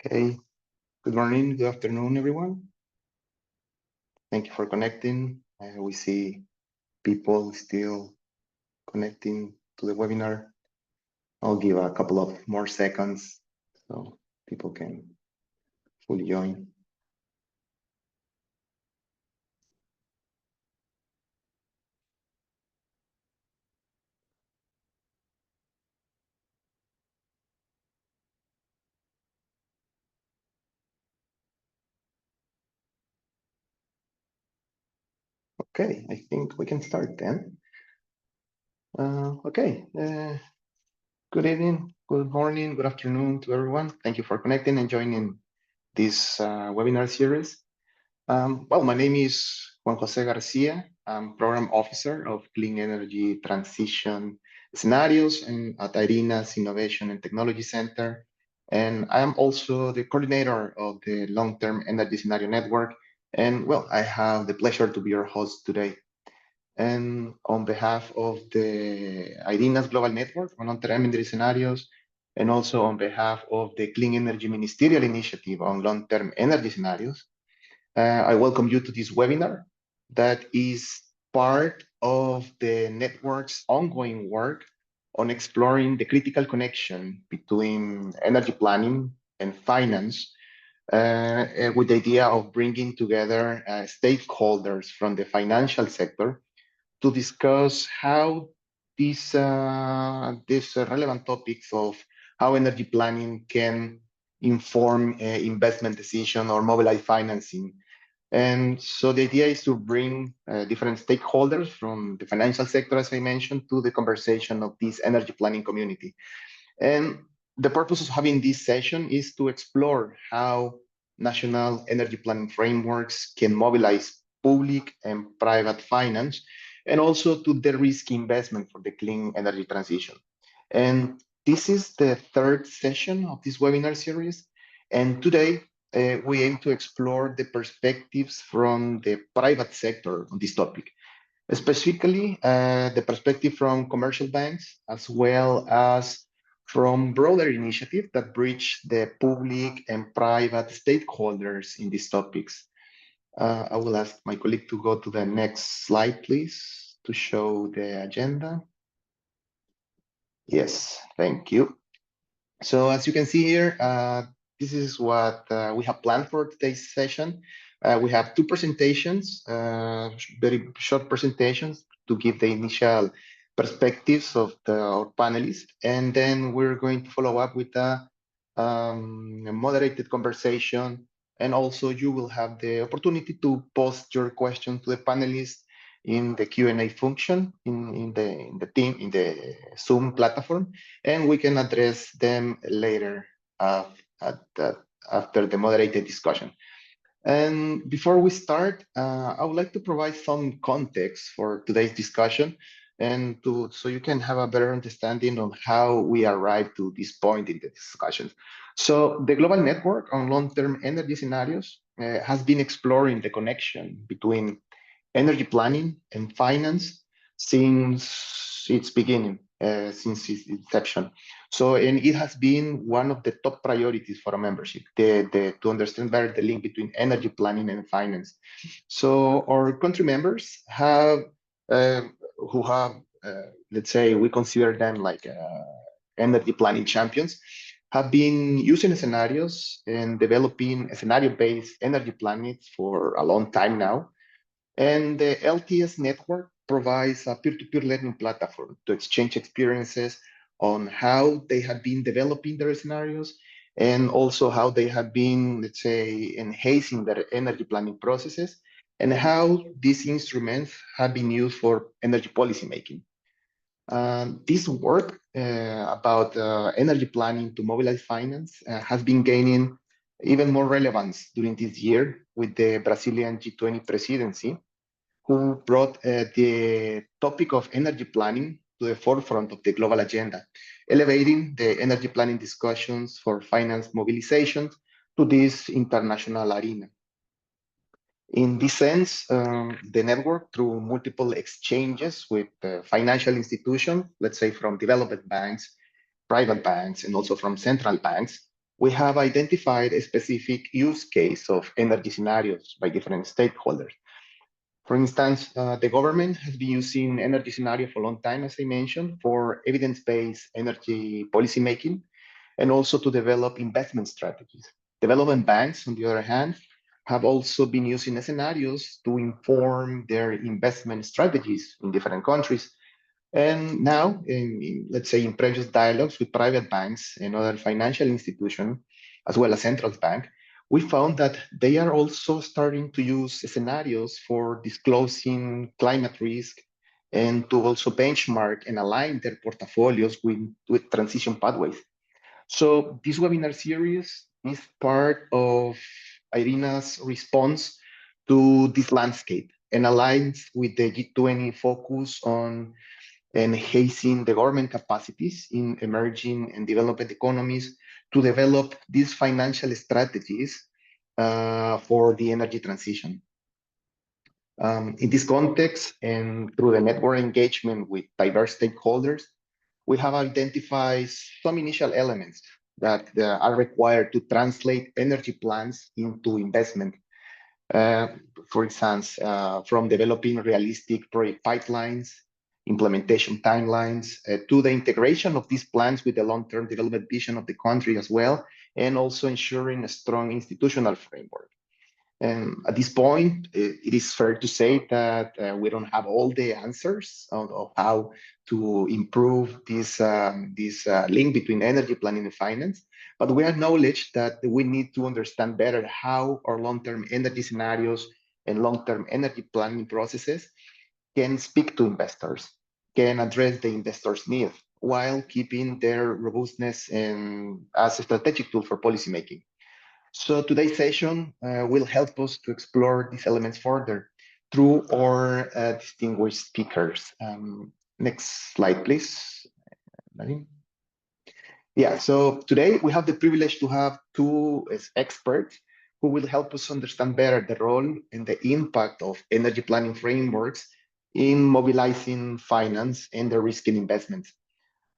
Okay, good morning, good afternoon, everyone. Thank you for connecting. We see people still connecting to the webinar. I'll give a couple of more seconds so people can fully join. Okay, I think we can start then. Good evening, good morning, good afternoon to everyone. Thank you for connecting and joining this webinar series. Well, my name is Juan Jose Garcia. I'm Program Officer of Clean Energy Transition Scenarios and at IRENA's Innovation and Technology Center. And I am also the coordinator of the Long-Term Energy Scenario Network. And well, I have the pleasure to be your host today. And on behalf of the IRENA's Global Network on Long-Term Energy Scenarios, and also on behalf of the Clean Energy Ministerial Initiative on Long-Term Energy Scenarios, I welcome you to this webinar that is part of the network's ongoing work on exploring the critical connection between energy planning and finance with the idea of bringing together stakeholders from the financial sector to discuss how these relevant topics of how energy planning can inform investment decision or mobilize financing. And so the idea is to bring different stakeholders from the financial sector, as I mentioned, to the conversation of this energy planning community. And the purpose of having this session is to explore how national energy planning frameworks can mobilize public and private finance, and also to de-risk investment for the clean energy transition. And this is the third session of this webinar series. And today, we aim to explore the perspectives from the private sector on this topic, specifically the perspective from commercial banks, as well as from broader initiatives that bridge the public and private stakeholders in these topics. I will ask my colleague to go to the next slide, please, to show the agenda. Yes, thank you. So as you can see here, this is what we have planned for today's session. We have two presentations, very short presentations to give the initial perspectives of our panelists. And then we're going to follow up with a moderated conversation. And also you will have the opportunity to post your question to the panelists in the Q&A function in the Zoom platform, and we can address them later after the moderated discussion. And before we start, I would like to provide some context for today's discussion, and so you can have a better understanding on how we arrived to this point in the discussion. So the Global Network on Long-Term Energy Scenarios has been exploring the connection between energy planning and finance since its beginning, since its inception. So, and it has been one of the top priorities for a membership, to understand better the link between energy planning and finance. So our country members have, who have, let's say, we consider them like energy planning champions, have been using scenarios and developing scenario-based energy plannings for a long time now. And the LTS network provides a peer-to-peer learning platform to exchange experiences on how they have been developing their scenarios and also how they have been, let's say, enhancing their energy planning processes and how these instruments have been used for energy policy making. This work about energy planning to mobilize finance has been gaining even more relevance during this year with the Brazilian G20 presidency, who brought the topic of energy planning to the forefront of the global agenda, elevating the energy planning discussions for finance mobilization to this international arena. In this sense, the network, through multiple exchanges with financial institutions, let's say from development banks, private banks, and also from central banks, we have identified a specific use case of energy scenarios by different stakeholders. For instance, the government has been using energy scenario for a long time, as I mentioned, for evidence-based energy policymaking and also to develop investment strategies. Development banks, on the other hand, have also been using scenarios to inform their investment strategies in different countries. And now, let's say in previous dialogues with private banks and other financial institutions, as well as central bank, we found that they are also starting to use scenarios for disclosing climate risk and to also benchmark and align their portfolios with transition pathways. So this webinar series is part of Irina's response to this landscape and aligns with the G20 focus on enhancing the government capacities in emerging and developing economies to develop these financial strategies for the energy transition. In this context, and through the network engagement with diverse stakeholders, we have identified some initial elements that are required to translate energy plans into investment. Uh, for instance, from developing realistic project pipelines, implementation timelines, to the integration of these plans with the long-term development vision of the country as well, and also ensuring a strong institutional framework. And at this point, it is fair to say that we don't have all the answers of how to improve this link between energy planning and finance. But we acknowledge that we need to understand better how our long-term energy scenarios and long-term energy planning processes can speak to investors, can address the investors' needs while keeping their robustness and as a strategic tool for policymaking. So today's session will help us to explore these elements further through our distinguished speakers. Next slide, please. Yeah, so today we have the privilege to have two experts who will help us understand better the role and the impact of energy planning frameworks in mobilizing finance and the risk in investments.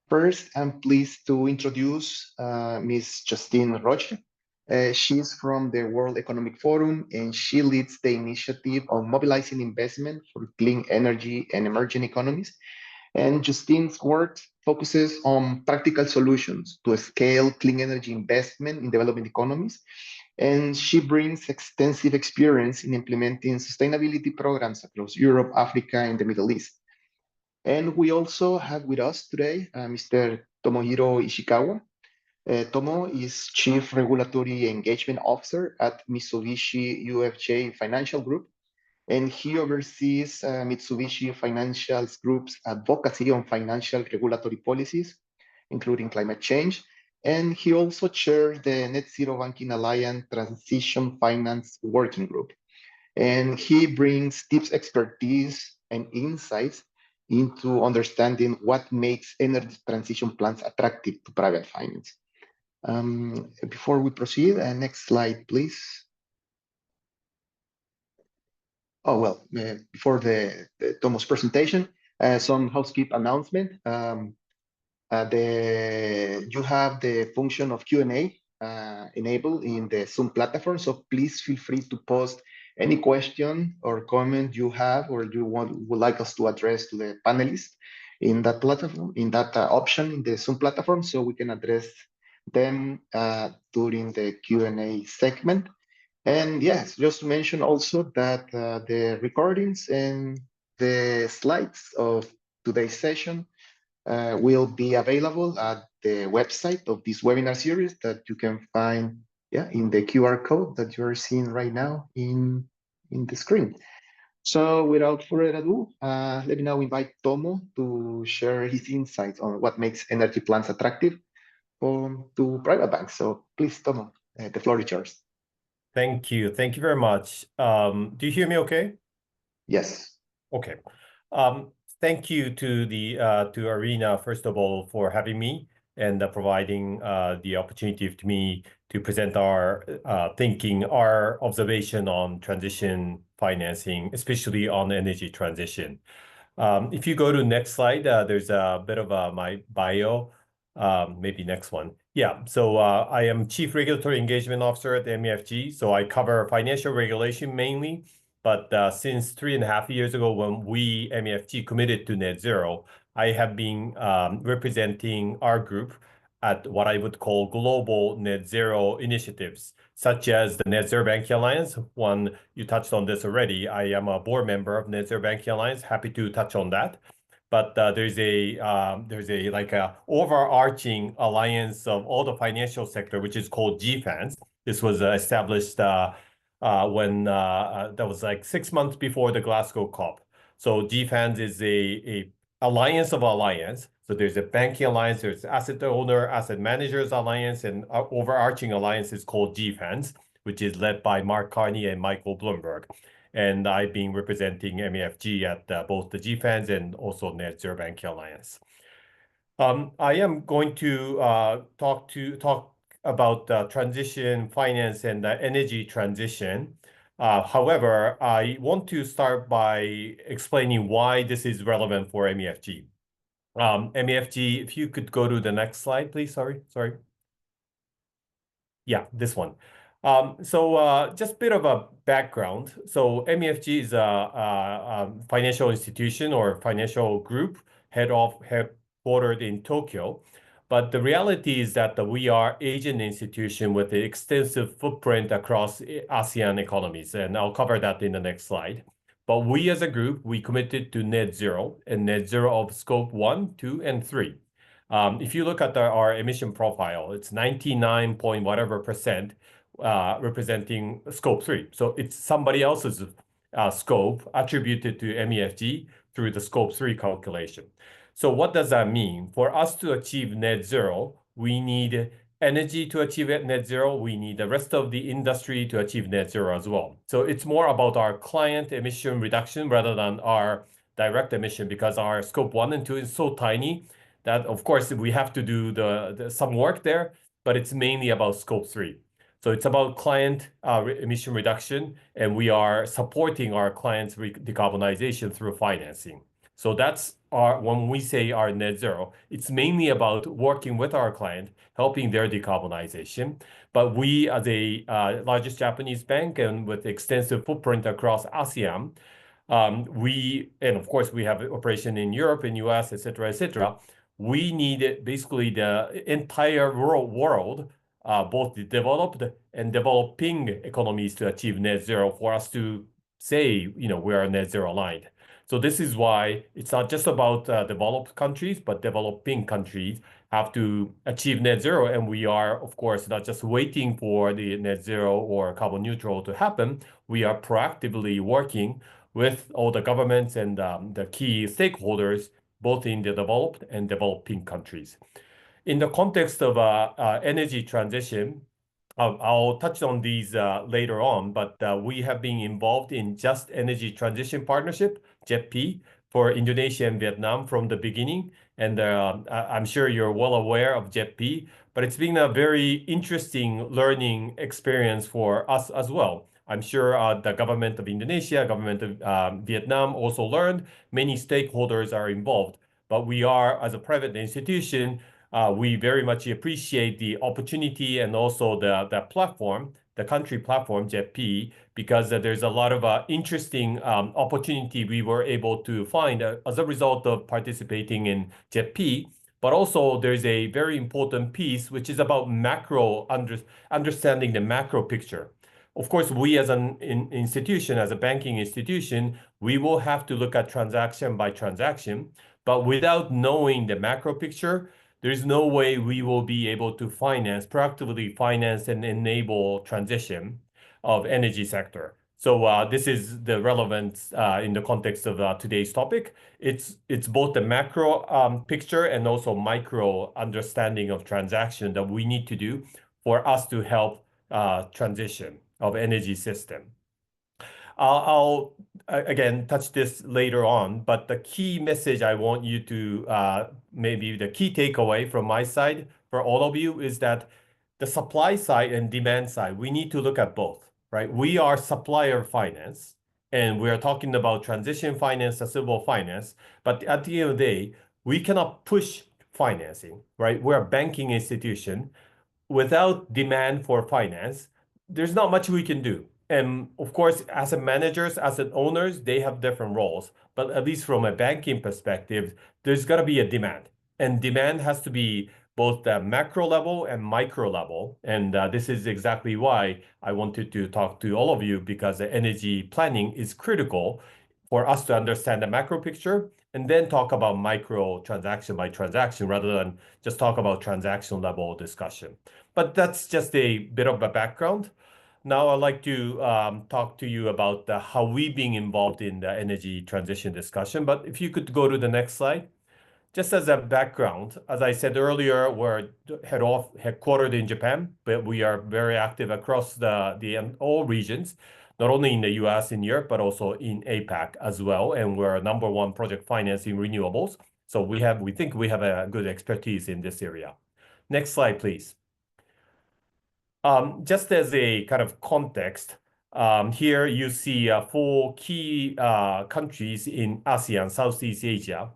First, I'm pleased to introduce Ms. Justine Roche. She's from the World Economic Forum, and she leads the initiative on mobilizing investment for clean energy and emerging economies. And Justine's work focuses on practical solutions to scale clean energy investment in developing economies. And she brings extensive experience in implementing sustainability programs across Europe, Africa, and the Middle East. And we also have with us today Mr. Tomohiro Ishikawa. Tomo is Chief Regulatory Engagement Officer at Mitsubishi UFJ Financial Group, and he oversees Mitsubishi Financial Group's advocacy on financial regulatory policies, including climate change. And he also chairs the Net Zero Banking Alliance Transition Finance Working Group. And he brings deep expertise and insights into understanding what makes energy transition plans attractive to private finance. Before we proceed, next slide, please. Oh, well, before the Tomo's presentation, some housekeeping announcement. You have the function of Q&A enabled in the Zoom platform, so please feel free to post any question or comment you have or would like us to address to the panelists in that platform, in that option in the Zoom platform, so we can address them during the Q&A segment. And yes, just to mention also that the recordings and the slides of today's session will be available at the website of this webinar series that you can find in the QR code that you're seeing right now in the screen. So without further ado, let me now invite Tomo to share his insights on what makes energy plans attractive to private banks. So please, Tomo, the floor is yours. Thank you. Thank you very much. Do you hear me okay? Yes. Okay. Thank you to to Arena, first of all, for having me and providing the opportunity to me to present our thinking, our observation on transition financing, especially on energy transition. If you go to the next slide, there's a bit of my bio. Maybe next one. Yeah, so I am Chief Regulatory Engagement Officer at MUFG. So I cover financial regulation mainly. But since 3.5 years ago, when we, MUFG, committed to net zero, I have been representing our group at what I would call global net zero initiatives, such as the Net Zero Banking Alliance. One, you touched on this already. I am a board member of Net Zero Banking Alliance. Happy to touch on that. But there's a like a overarching alliance of all the financial sector, which is called GFANS. This was established when that was like 6 months before the Glasgow COP. So GFANS is a alliance of alliance. So there's a banking alliance, there's asset owner, asset managers alliance, and overarching alliance is called GFANS, which is led by Mark Carney and Michael Bloomberg. And I've been representing MUFG at both the GFANS and also Net Zero Banking Alliance. I am going to talk about transition finance and energy transition. However, I want to start by explaining why this is relevant for MUFG. MUFG, if you could go to the next slide, please. Sorry. Yeah, this one. So just a bit of a background. So MUFG is a financial institution or financial group headquartered in Tokyo. But the reality is that we are Asian institution with an extensive footprint across ASEAN economies, and I'll cover that in the next slide. But we as a group, we committed to net zero and net zero of scope 1, 2, and 3. If you look at our emission profile, it's 99 point whatever percent representing scope 3. So it's somebody else's scope attributed to MUFG through the scope 3 calculation. So what does that mean? For us to achieve net zero, we need energy to achieve net zero. We need the rest of the industry to achieve net zero as well. So it's more about our client emission reduction rather than our direct emission, because our scope 1 and 2 is so tiny that, of course, we have to do some work there, but it's mainly about scope 3. So it's about client emission reduction, and we are supporting our clients' decarbonization through financing. So that's when we say our net zero, it's mainly about working with our client, helping their decarbonization. But we, as a largest Japanese bank and with extensive footprint across ASEAN, and of course we have operation in Europe and US, et cetera, we need basically the entire world, both the developed and developing economies, to achieve net zero for us to say, we are net zero aligned. So this is why it's not just about developed countries, but developing countries have to achieve net zero. And we are, of course, not just waiting for the net zero or carbon neutral to happen. We are proactively working with all the governments and the key stakeholders, both in the developed and developing countries. In the context of energy transition, I'll touch on these later on, but we have been involved in Just Energy Transition Partnership, JETP, for Indonesia and Vietnam from the beginning. And I'm sure you're well aware of JETP, but it's been a very interesting learning experience for us as well. I'm sure the government of Indonesia, government of Vietnam also learned. Many stakeholders are involved, but we are, as a private institution, we very much appreciate the opportunity and also the platform, the country platform, JETP, because there's a lot of interesting opportunity we were able to find as a result of participating in JETP. But also there's a very important piece, which is about understanding the macro picture. Of course, we as an institution, as a banking institution, we will have to look at transaction by transaction. But without knowing the macro picture, there's no way we will be able to proactively finance and enable transition of energy sector. So this is the relevance in the context of today's topic. It's both the macro picture and also micro understanding of transaction that we need to do for us to help transition of energy system. I'll again touch this later on, but the key message I want you to maybe the key takeaway from my side for all of you is that the supply side and demand side, we need to look at both, right? We are supplier finance, and we are talking about transition finance, sustainable finance, but at the end of the day, we cannot push financing, right? We're a banking institution. Without demand for finance, there's not much we can do. And of course, asset managers, asset owners, they have different roles. But at least from a banking perspective, there's got to be a demand. And demand has to be both the macro level and micro level. And this is exactly why I wanted to talk to all of you, because the energy planning is critical for us to understand the macro picture and then talk about micro transaction by transaction rather than just talk about transaction level discussion. But that's just a bit of a background. Now I'd like to talk to you about how we being involved in the energy transition discussion. But if you could go to the next slide. Just as a background, as I said earlier, we're headquartered in Japan, but we are very active across the all regions, not only in the US, in Europe, but also in APAC as well. And we're number one project financing renewables. So we think we have a good expertise in this area. Next slide, please. Just as a kind of context, here you see four key countries in ASEAN, Southeast Asia.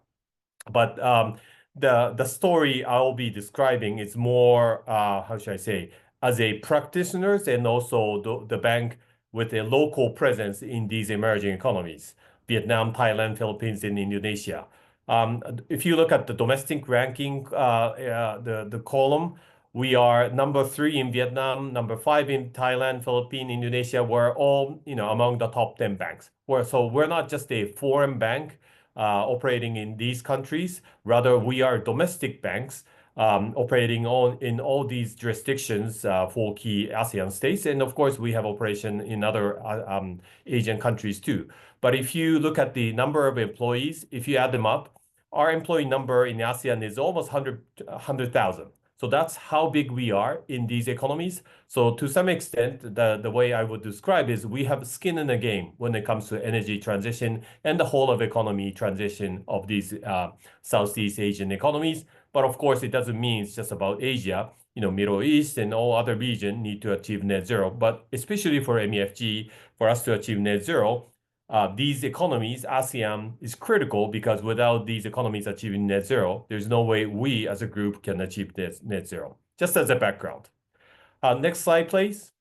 But the story I'll be describing is more, how should I say, as a practitioners and also the bank with a local presence in these emerging economies, Vietnam, Thailand, Philippines, and Indonesia. If you look at the domestic ranking, the column, we are number 3 in Vietnam, number 5 in Thailand, Philippines, Indonesia. We're all, among the top 10 banks. So we're not just a foreign bank operating in these countries. Rather, we are domestic banks operating in all these jurisdictions for key ASEAN states. And of course, we have operation in other Asian countries too. But if you look at the number of employees, if you add them up, our employee number in ASEAN is almost 100,000. So that's how big we are in these economies. So to some extent, the way I would describe is we have skin in the game when it comes to energy transition and the whole of economy transition of these Southeast Asian economies. But of course, it doesn't mean it's just about Asia. Middle East and all other regions need to achieve net zero. But especially for MEFG, for us to achieve net zero, these economies, ASEAN, is critical because without these economies achieving net zero, there's no way we as a group can achieve net zero. Just as a background. Next slide, please.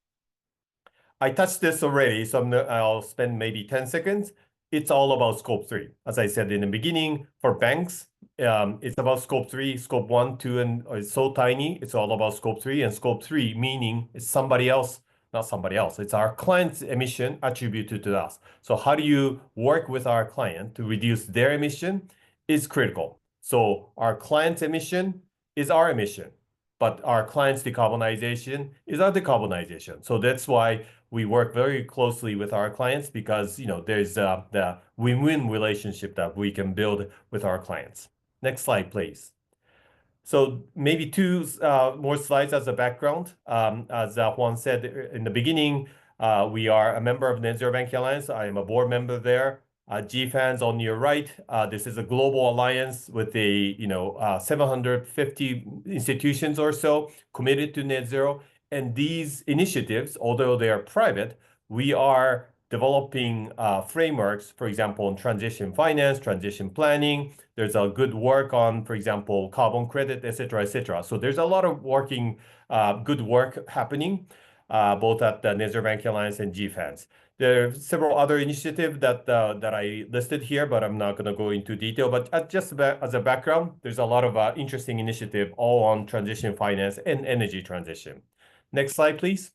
I touched this already, so I'll spend maybe 10 seconds. It's all about scope 3. As I said in the beginning, for banks, it's about scope 3, scope 1, 2, and it's so tiny. It's all about scope 3, and scope 3 meaning it's somebody else, not somebody else. It's our client's emission attributed to us. So how do you work with our client to reduce their emission is critical. So our client's emission is our emission, but our client's decarbonization is our decarbonization. So that's why we work very closely with our clients because there's the win-win relationship that we can build with our clients. Next slide, please. So maybe two more slides as a background. As Juan said in the beginning, we are a member of Net Zero Banking Alliance. I am a board member there. GFANS on your right. This is a global alliance with 750 institutions or so committed to net zero. And these initiatives, although they are private, we are developing frameworks, for example, on transition finance, transition planning. There's a good work on, for example, carbon credit, et cetera, et cetera. So there's a lot of good work happening, both at the Net Zero Banking Alliance and GFANS. There are several other initiatives that I listed here, but I'm not going to go into detail. But just as a background, there's a lot of interesting initiative all on transition finance and energy transition. Next slide, please.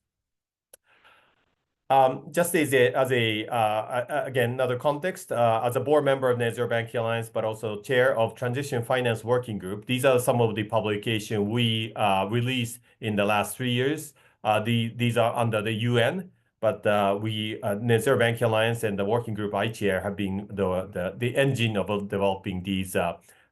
Just again, another context, as a board member of Net Zero Banking Alliance, but also chair of Transition Finance Working Group, these are some of the publications we released in the last 3 years. These are under the UN, but Net Zero Banking Alliance and the working group I chair have been the engine of developing these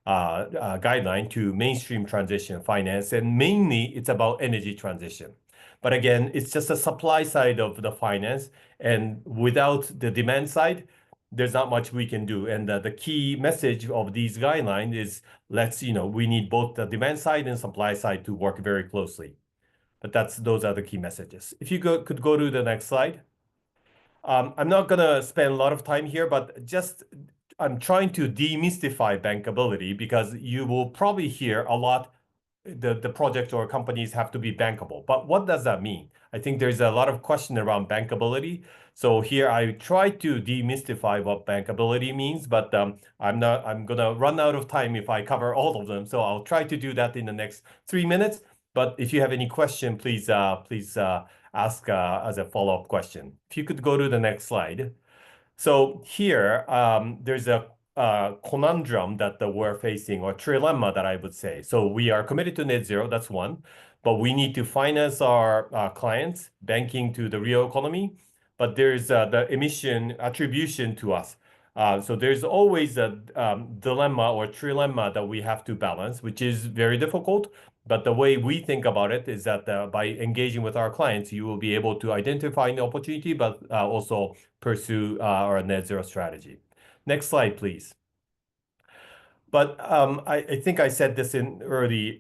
guidelines to mainstream transition finance, and mainly it's about energy transition. But again, it's just a supply side of the finance, and without the demand side, there's not much we can do. And the key message of these guidelines is we need both the demand side and supply side to work very closely. But those are the key messages. If you could go to the next slide. I'm not going to spend a lot of time here, but just I'm trying to demystify bankability because you will probably hear a lot the project or companies have to be bankable. But what does that mean? I think there's a lot of question around bankability. So here I try to demystify what bankability means, but I'm gonna run out of time if I cover all of them. So I'll try to do that in the next 3 minutes. But if you have any question, please ask as a follow-up question. If you could go to the next slide. So here, there's a conundrum that we're facing, or trilemma that I would say. So we are committed to net zero, that's one, but we need to finance our clients, banking to the real economy, but there's the emission attribution to us. So there's always a dilemma or trilemma that we have to balance, which is very difficult. But the way we think about it is that by engaging with our clients, you will be able to identify an opportunity, but also pursue our net zero strategy. Next slide, please. But I think I said this in early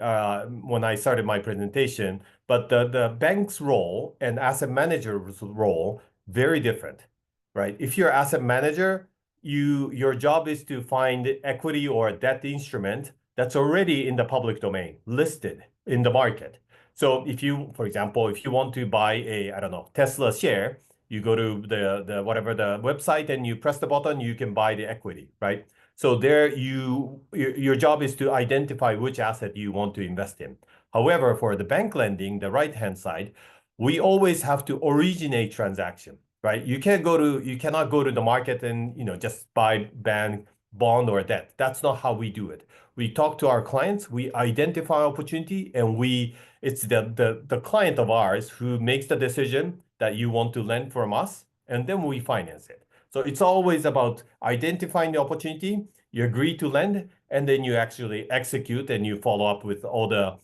when I started my presentation, but the bank's role and asset manager's role, very different, right? If you're asset manager, your job is to find equity or debt instrument that's already in the public domain, listed in the market. So if you, for example, if you want to buy a, I don't know, Tesla share, you go to the whatever the website and you press the button, you can buy the equity, right? So there your job is to identify which asset you want to invest in. However, for the bank lending, the right-hand side, we always have to originate transaction, right? You cannot go to the market and just buy bank bond or debt. That's not how we do it. We talk to our clients, we identify opportunity, and it's the client of ours who makes the decision that you want to lend from us, and then we finance it. So it's always about identifying the opportunity, you agree to lend, and then you actually execute and you follow up with all the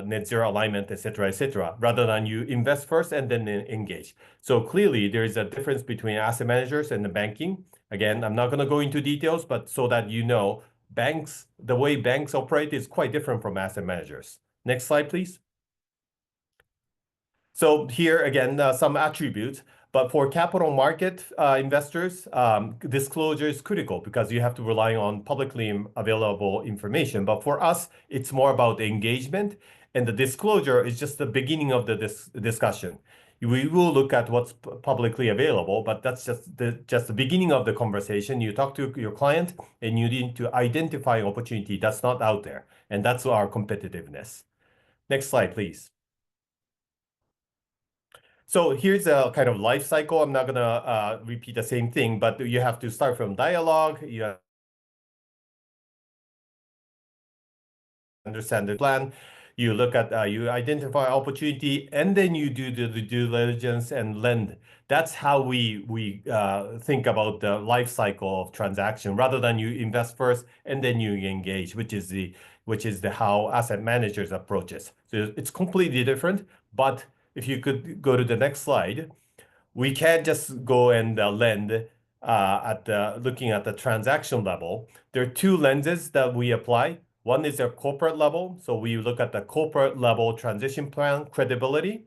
net zero alignment, et cetera, rather than you invest first and then engage. So clearly there is a difference between asset managers and the banking. Again, I'm not going to go into details, but so that banks, the way banks operate is quite different from asset managers. Next slide, please. So here again, some attributes. But for capital market investors, disclosure is critical because you have to rely on publicly available information. But for us, it's more about engagement, and the disclosure is just the beginning of the discussion. We will look at what's publicly available, but that's just the beginning of the conversation. You talk to your client, and you need to identify opportunity that's not out there, and that's our competitiveness. Next slide, please. So here's a kind of life cycle. I'm not gonna repeat the same thing, but you have to start from dialogue. You understand the plan. You look at, you identify opportunity, and then you do the due diligence and lend. That's how we think about the life cycle of transaction, rather than you invest first and then you engage, which is the how asset managers approach it. So it's completely different. But if you could go to the next slide, we can't just go and lend looking at the transaction level. There are two lenses that we apply. One is a corporate level. So we look at the corporate level transition plan credibility,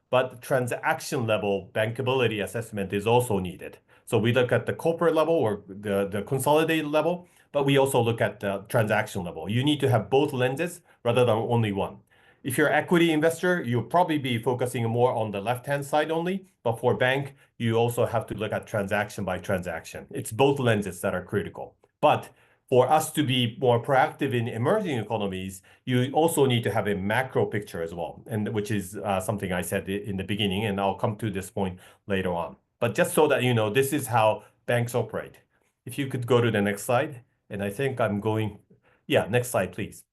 but transaction level bankability assessment is also needed. So we look at the corporate level or the consolidated level, but we also look at the transaction level. You need to have both lenses rather than only one. If you're an equity investor, you'll probably be focusing more on the left-hand side only, but for bank, you also have to look at transaction by transaction. It's both lenses that are critical. But for us to be more proactive in emerging economies, you also need to have a macro picture as well, and which is something I said in the beginning, and I'll come to this point later on. But just so that you know, this is how banks operate. If you could go to the next slide, and I think I'm going, yeah, next slide, please.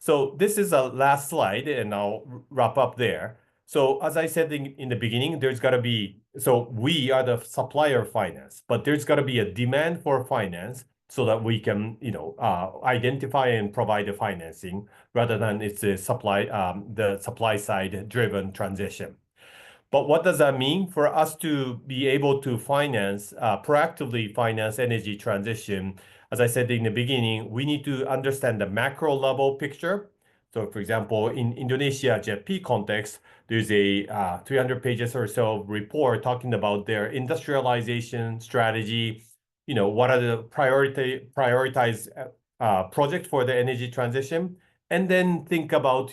So this is a last slide, and I'll wrap up there. So as I said in the beginning, there's got to be, so we are the supplier of finance, but there's got to be a demand for finance so that we can, identify and provide the financing rather than it's the supply side driven transition. But what does that mean? For us to be able to proactively finance energy transition, as I said in the beginning, we need to understand the macro level picture. So for example, in Indonesia JETP context, there's a 300 pages or so report talking about their industrialization strategy, what are the prioritized project for the energy transition, and then think about,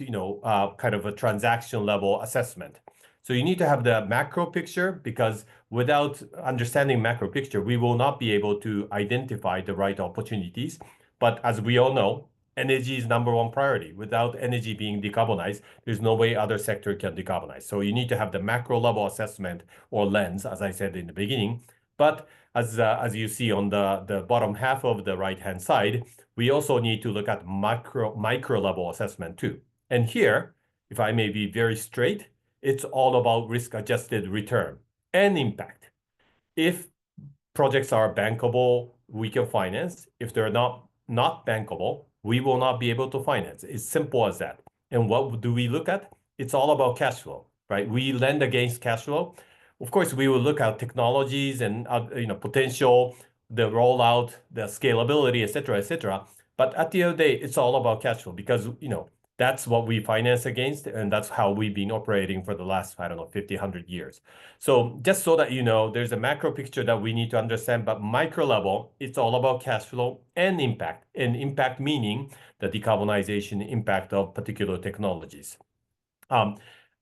kind of a transaction level assessment. So you need to have the macro picture, because without understanding macro picture, we will not be able to identify the right opportunities. But as we all know, energy is number one priority. Without energy being decarbonized, there's no way other sector can decarbonize. So you need to have the macro level assessment or lens, as I said in the beginning. But as you see on the bottom half of the right-hand side, we also need to look at micro level assessment too. And here, if I may be very straight, it's all about risk-adjusted return and impact. If projects are bankable, we can finance. If they're not bankable, we will not be able to finance. It's simple as that. And what do we look at? It's all about cash flow, right? We lend against cash flow. Of course, we will look at technologies and potential, the rollout, the scalability, et cetera. But at the end of the day, it's all about cash flow, because that's what we finance against, and that's how we've been operating for the last, 50, 100 years. So just so that you know, there's a macro picture that we need to understand, but micro level, it's all about cash flow and impact. And impact meaning the decarbonization impact of particular technologies.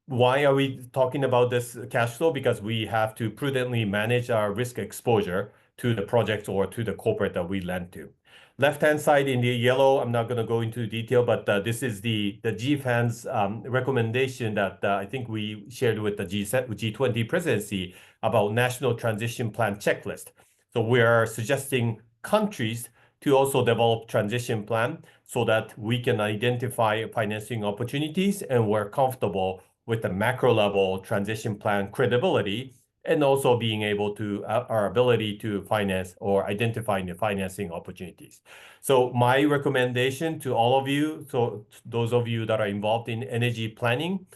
Why are we talking about this cash flow? Because we have to prudently manage our risk exposure to the project or to the corporate that we lend to. Left-hand side in the yellow, I'm not going to go into detail, but this is the GFAN's recommendation that I think we shared with the G20 presidency about National Transition Plan checklist. So we are suggesting countries to also develop transition plan so that we can identify financing opportunities, and we're comfortable with the macro level transition plan credibility, and also being able to our ability to finance or identify the financing opportunities. So my recommendation to all of you, so those of you that are involved in energy planning,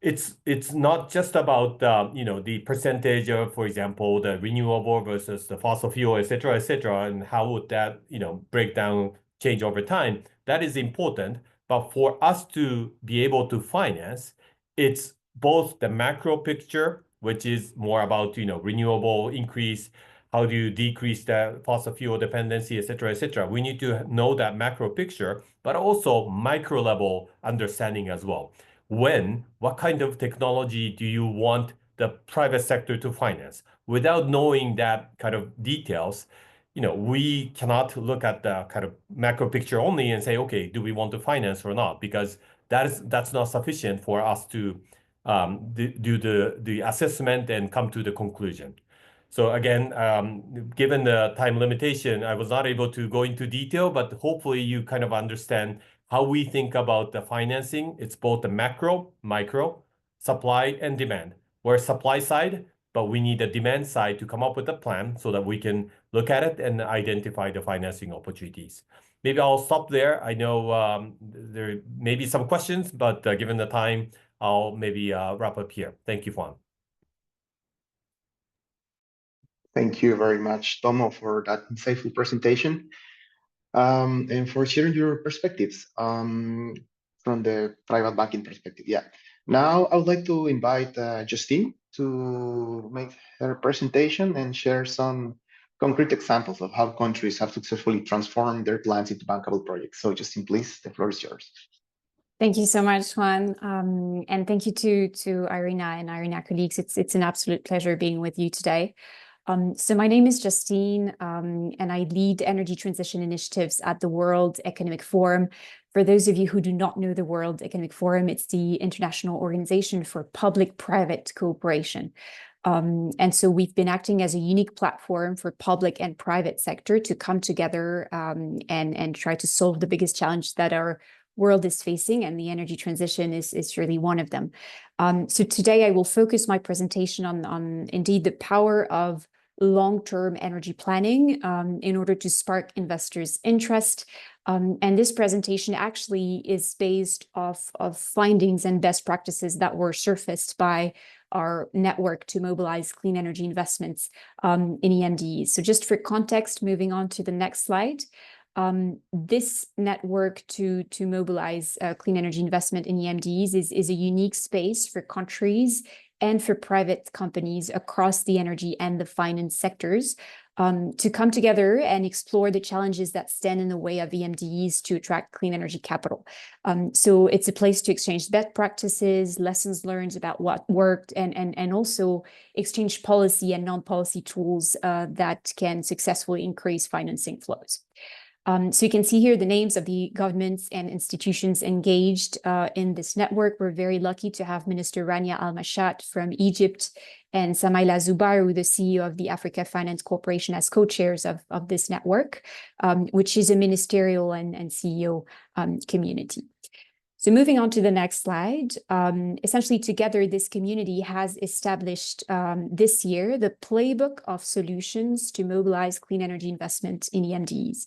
it's not just about the percentage of, for example, the renewable versus the fossil fuel, et cetera, and how would that break down, change over time. That is important, but for us to be able to finance, it's both the macro picture, which is more about renewable increase, how do you decrease the fossil fuel dependency, et cetera. We need to know that macro picture, but also micro level understanding as well. What kind of technology do you want the private sector to finance? Without knowing that kind of details, we cannot look at the kind of macro picture only and say, okay, do we want to finance or not? Because that's not sufficient for us to do the assessment and come to the conclusion. So again, given the time limitation, I was not able to go into detail, but hopefully you kind of understand how we think about the financing. It's both the macro, micro, supply, and demand. We're supply side, but we need the demand side to come up with a plan so that we can look at it and identify the financing opportunities. Maybe I'll stop there. I know there may be some questions, but given the time, I'll maybe wrap up here. Thank you, Juan. Thank you very much, Tomo, for that insightful presentation, and for sharing your perspectives from the private banking perspective. Yeah. Now I would like to invite Justine to make her presentation and share some concrete examples of how countries have successfully transformed their plans into bankable projects. So Justine, please, the floor is yours. Thank you so much, Juan. And thank you to Irina and Irina colleagues. It's an absolute pleasure being with you today. So my name is Justine, and I lead energy transition initiatives at the World Economic Forum. For those of you who do not know the World Economic Forum, it's the International Organization for Public-Private Cooperation. And so we've been acting as a unique platform for public and private sector to come together and try to solve the biggest challenge that our world is facing, and the energy transition is really one of them. So today I will focus my presentation on indeed the power of long-term energy planning in order to spark investors' interest. And this presentation actually is based off of findings and best practices that were surfaced by our network to mobilize clean energy investments in EMDs. So just for context, moving on to the next slide. This network to mobilize clean energy investment in EMDs is a unique space for countries and for private companies across the energy and the finance sectors. to come together and explore the challenges that stand in the way of EMDs to attract clean energy capital. So it's a place to exchange best practices, lessons learned about what worked, and also exchange policy and non-policy tools that can successfully increase financing flows. So you can see here the names of the governments and institutions engaged in this network. We're very lucky to have Minister Rania Al-Mashat from Egypt and Samaila Zubaru, the CEO of the Africa Finance Corporation, as co-chairs of this network, which is a ministerial and CEO community. So moving on to the next slide, essentially together, this community has established this year the playbook of solutions to mobilize clean energy investment in EMDs.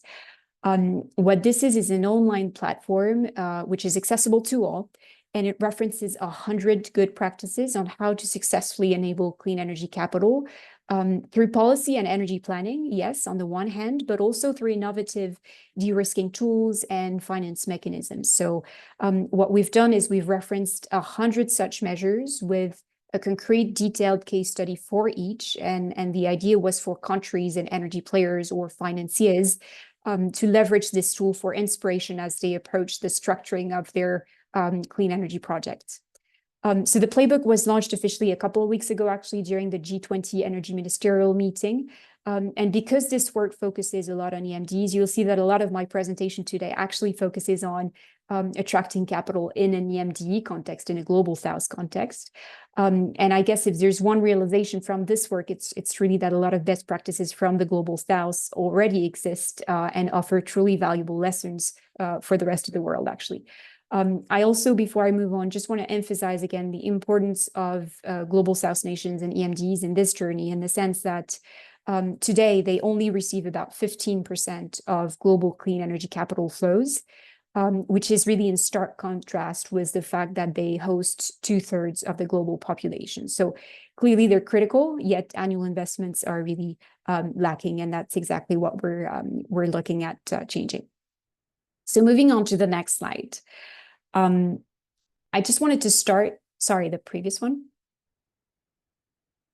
What this is an online platform which is accessible to all, and it references 100 good practices on how to successfully enable clean energy capital through policy and energy planning, yes, on the one hand, but also through innovative de-risking tools and finance mechanisms. So what we've done is we've referenced 100 such measures with a concrete detailed case study for each, and the idea was for countries and energy players or financiers to leverage this tool for inspiration as they approach the structuring of their clean energy projects. So the playbook was launched officially a couple of weeks ago, actually, during the G20 Energy Ministerial meeting. And because this work focuses a lot on EMDs, you'll see that a lot of my presentation today actually focuses on attracting capital in an EMD context, in a global South context. And I guess if there's one realization from this work, it's really that a lot of best practices from the global South already exist and offer truly valuable lessons for the rest of the world, actually. I also, before I move on, just want to emphasize again the importance of global South nations and EMDs in this journey, in the sense that today they only receive about 15% of global clean energy capital flows, which is really in stark contrast with the fact that they host 2/3 of the global population. So clearly they're critical, yet annual investments are really lacking, and that's exactly what we're looking at changing. So moving on to the next slide. I just wanted to start, sorry, the previous one.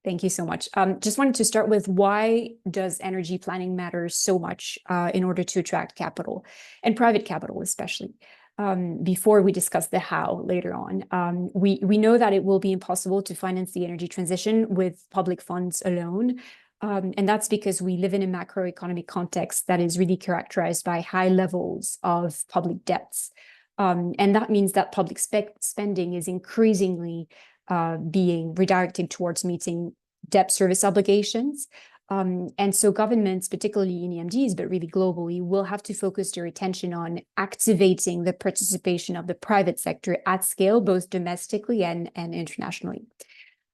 Thank you so much. Just wanted to start with, why does energy planning matter so much in order to attract capital, and private capital especially, before we discuss the how later on. We know that it will be impossible to finance the energy transition with public funds alone. And that's because we live in a macroeconomic context that is really characterized by high levels of public debts. And that means that public spending is increasingly being redirected towards meeting debt service obligations. And so governments, particularly in EMDs, but really globally, will have to focus their attention on activating the participation of the private sector at scale, both domestically and internationally.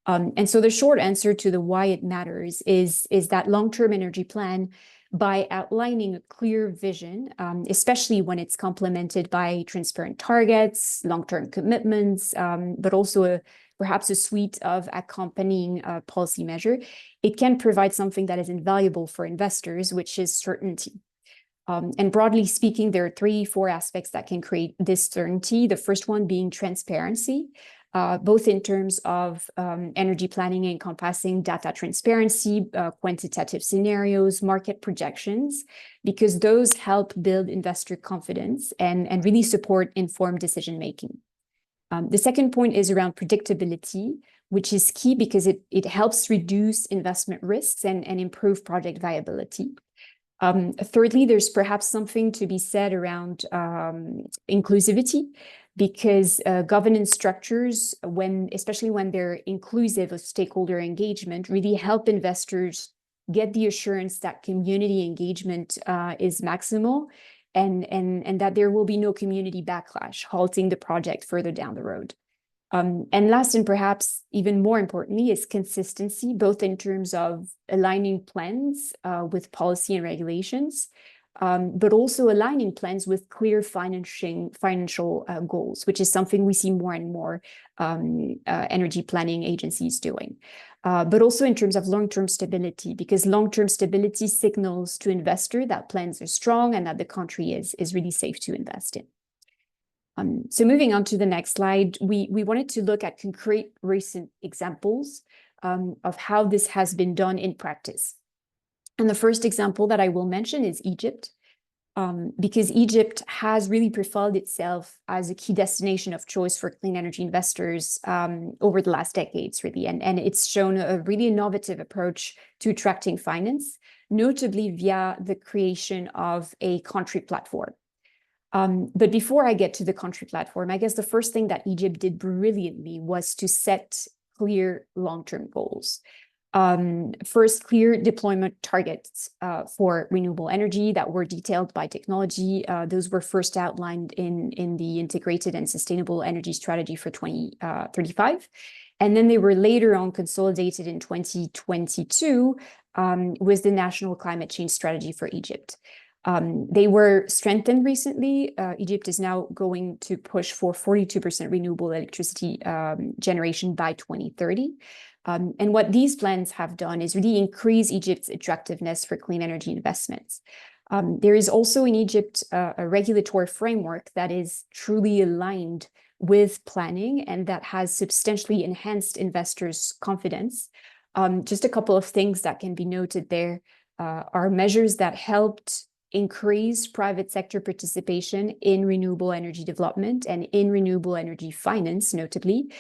And so the short answer to the why it matters is that long-term energy plan, by outlining a clear vision, especially when it's complemented by transparent targets, long-term commitments, but also perhaps a suite of accompanying policy measure, it can provide something that is invaluable for investors, which is certainty. And broadly speaking, there are 4 aspects that can create this certainty. The first one being transparency, both in terms of energy planning encompassing data transparency, quantitative scenarios, market projections, because those help build investor confidence and really support informed decision-making. The second point is around predictability, which is key because it helps reduce investment risks and improve project viability. Thirdly, there's perhaps something to be said around inclusivity, because governance structures, especially when they're inclusive of stakeholder engagement, really help investors get the assurance that community engagement is maximal, and that there will be no community backlash halting the project further down the road. And last, and perhaps even more importantly, is consistency, both in terms of aligning plans with policy and regulations, but also aligning plans with clear financial goals, which is something we see more and more energy planning agencies doing. But also in terms of long-term stability, because long-term stability signals to investor that plans are strong and that the country is really safe to invest in. So moving on to the next slide, we wanted to look at concrete recent examples of how this has been done in practice. And the first example that I will mention is Egypt, because Egypt has really profiled itself as a key destination of choice for clean energy investors over the last decades, really. And it's shown a really innovative approach to attracting finance, notably via the creation of a country platform. But before I get to the country platform, I guess the first thing that Egypt did brilliantly was to set clear long-term goals. First, clear deployment targets for renewable energy that were detailed by technology. Those were first outlined in the Integrated and Sustainable Energy Strategy for 2035. And then they were later on consolidated in 2022 with the National Climate Change Strategy for Egypt. They were strengthened recently. Egypt is now going to push for 42% renewable electricity generation by 2030. And what these plans have done is really increase Egypt's attractiveness for clean energy investments. There is also in Egypt a regulatory framework that is truly aligned with planning and that has substantially enhanced investors' confidence. Just a couple of things that can be noted there are measures that helped increase private sector participation in renewable energy development and in renewable energy finance, notably.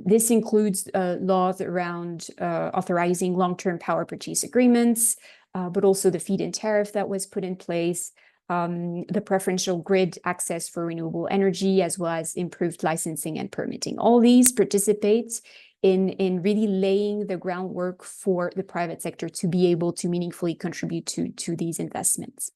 This includes laws around authorizing long-term power purchase agreements, but also the feed-in tariff that was put in place, the preferential grid access for renewable energy, as well as improved licensing and permitting. All these participate in really laying the groundwork for the private sector to be able to meaningfully contribute to these investments.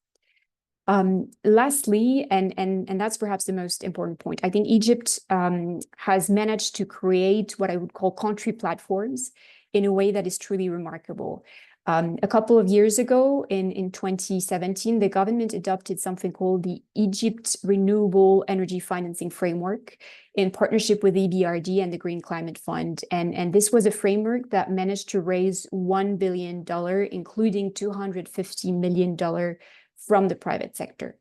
Lastly, and that's perhaps the most important point, I think Egypt has managed to create what I would call country platforms in a way that is truly remarkable. A couple of years ago, in 2017, the government adopted something called the Egypt Renewable Energy Financing Framework in partnership with EBRD and the Green Climate Fund. And this was a framework that managed to raise $1 billion, including $250 million from the private sector.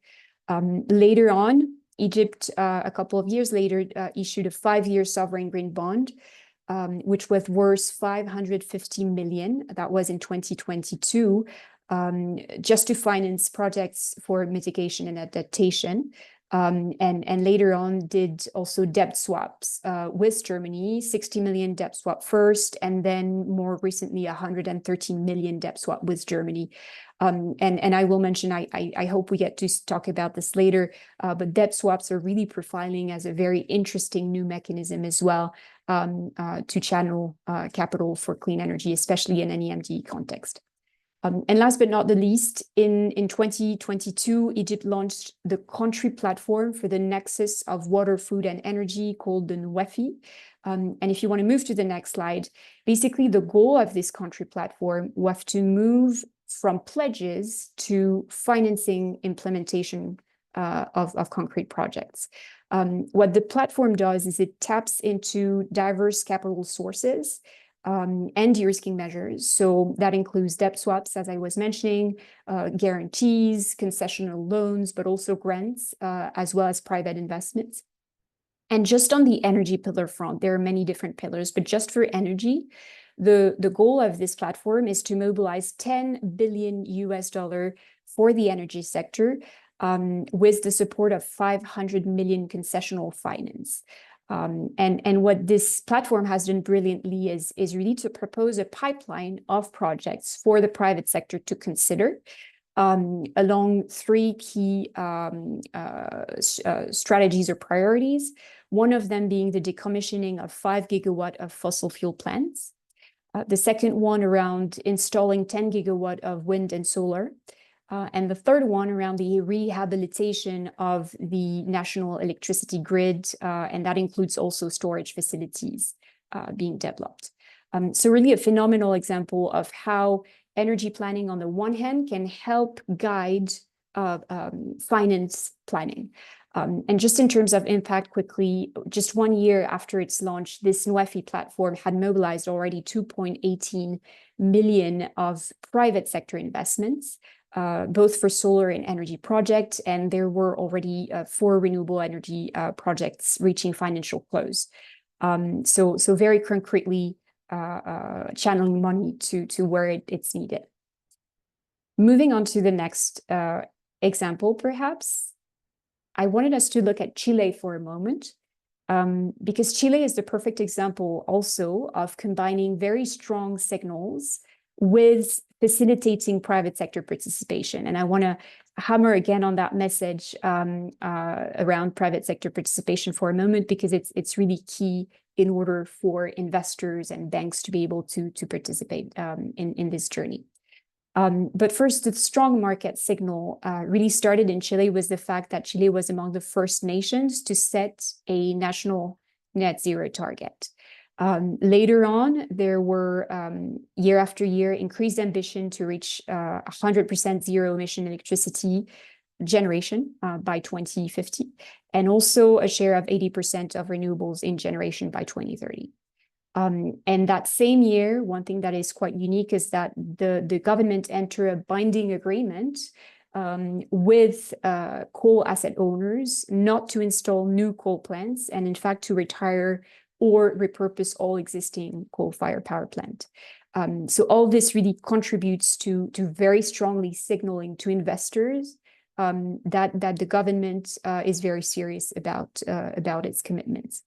Later on, Egypt, a couple of years later, issued a 5-year sovereign green bond, which was worth 550 million. That was in 2022, just to finance projects for mitigation and adaptation. And later on did also debt swaps with Germany, 60 million debt swap first, and then more recently 113 million debt swap with Germany. And I will mention, I hope we get to talk about this later, but debt swaps are really profiling as a very interesting new mechanism as well to channel capital for clean energy, especially in an EMD context. And last but not the least, in 2022, Egypt launched the country platform for the nexus of water, food, and energy called the NWEFI. And if you want to move to the next slide, basically the goal of this country platform was to move from pledges to financing implementation of concrete projects. What the platform does is it taps into diverse capital sources and de-risking measures. So that includes debt swaps, as I was mentioning, guarantees, concessional loans, but also grants, as well as private investments. And just on the energy pillar front, there are many different pillars, but just for energy, the goal of this platform is to mobilize $10 billion for the energy sector with the support of 500 million concessional finance. And what this platform has done brilliantly is really to propose a pipeline of projects for the private sector to consider along 3 key strategies or priorities. One of them being the decommissioning of 5 gigawatts of fossil fuel plants. The second one around installing 10 gigawatts of wind and solar. And the third one around the rehabilitation of the national electricity grid, and that includes also storage facilities being developed. So really a phenomenal example of how energy planning on the one hand can help guide finance planning. And just in terms of impact quickly, just 1 year after its launch, this NWEFI platform had mobilized already 2.18 million of private sector investments, both for solar and energy projects, and there were already 4 renewable energy projects reaching financial close. So very concretely channeling money to where it's needed. Moving on to the next example, perhaps, I wanted us to look at Chile for a moment, because Chile is the perfect example also of combining very strong signals with facilitating private sector participation. And I want to hammer again on that message around private sector participation for a moment, because it's really key in order for investors and banks to be able to participate in this journey. But first, the strong market signal really started in Chile with the fact that Chile was among the first nations to set a national net zero target. Later on, there were year after year increased ambition to reach 100% zero emission electricity generation by 2050, and also a share of 80% of renewables in generation by 2030. And that same year, one thing that is quite unique is that the government entered a binding agreement with coal asset owners not to install new coal plants, and in fact to retire or repurpose all existing coal-fired power plant. So all this really contributes to very strongly signaling to investors that the government is very serious about its commitments.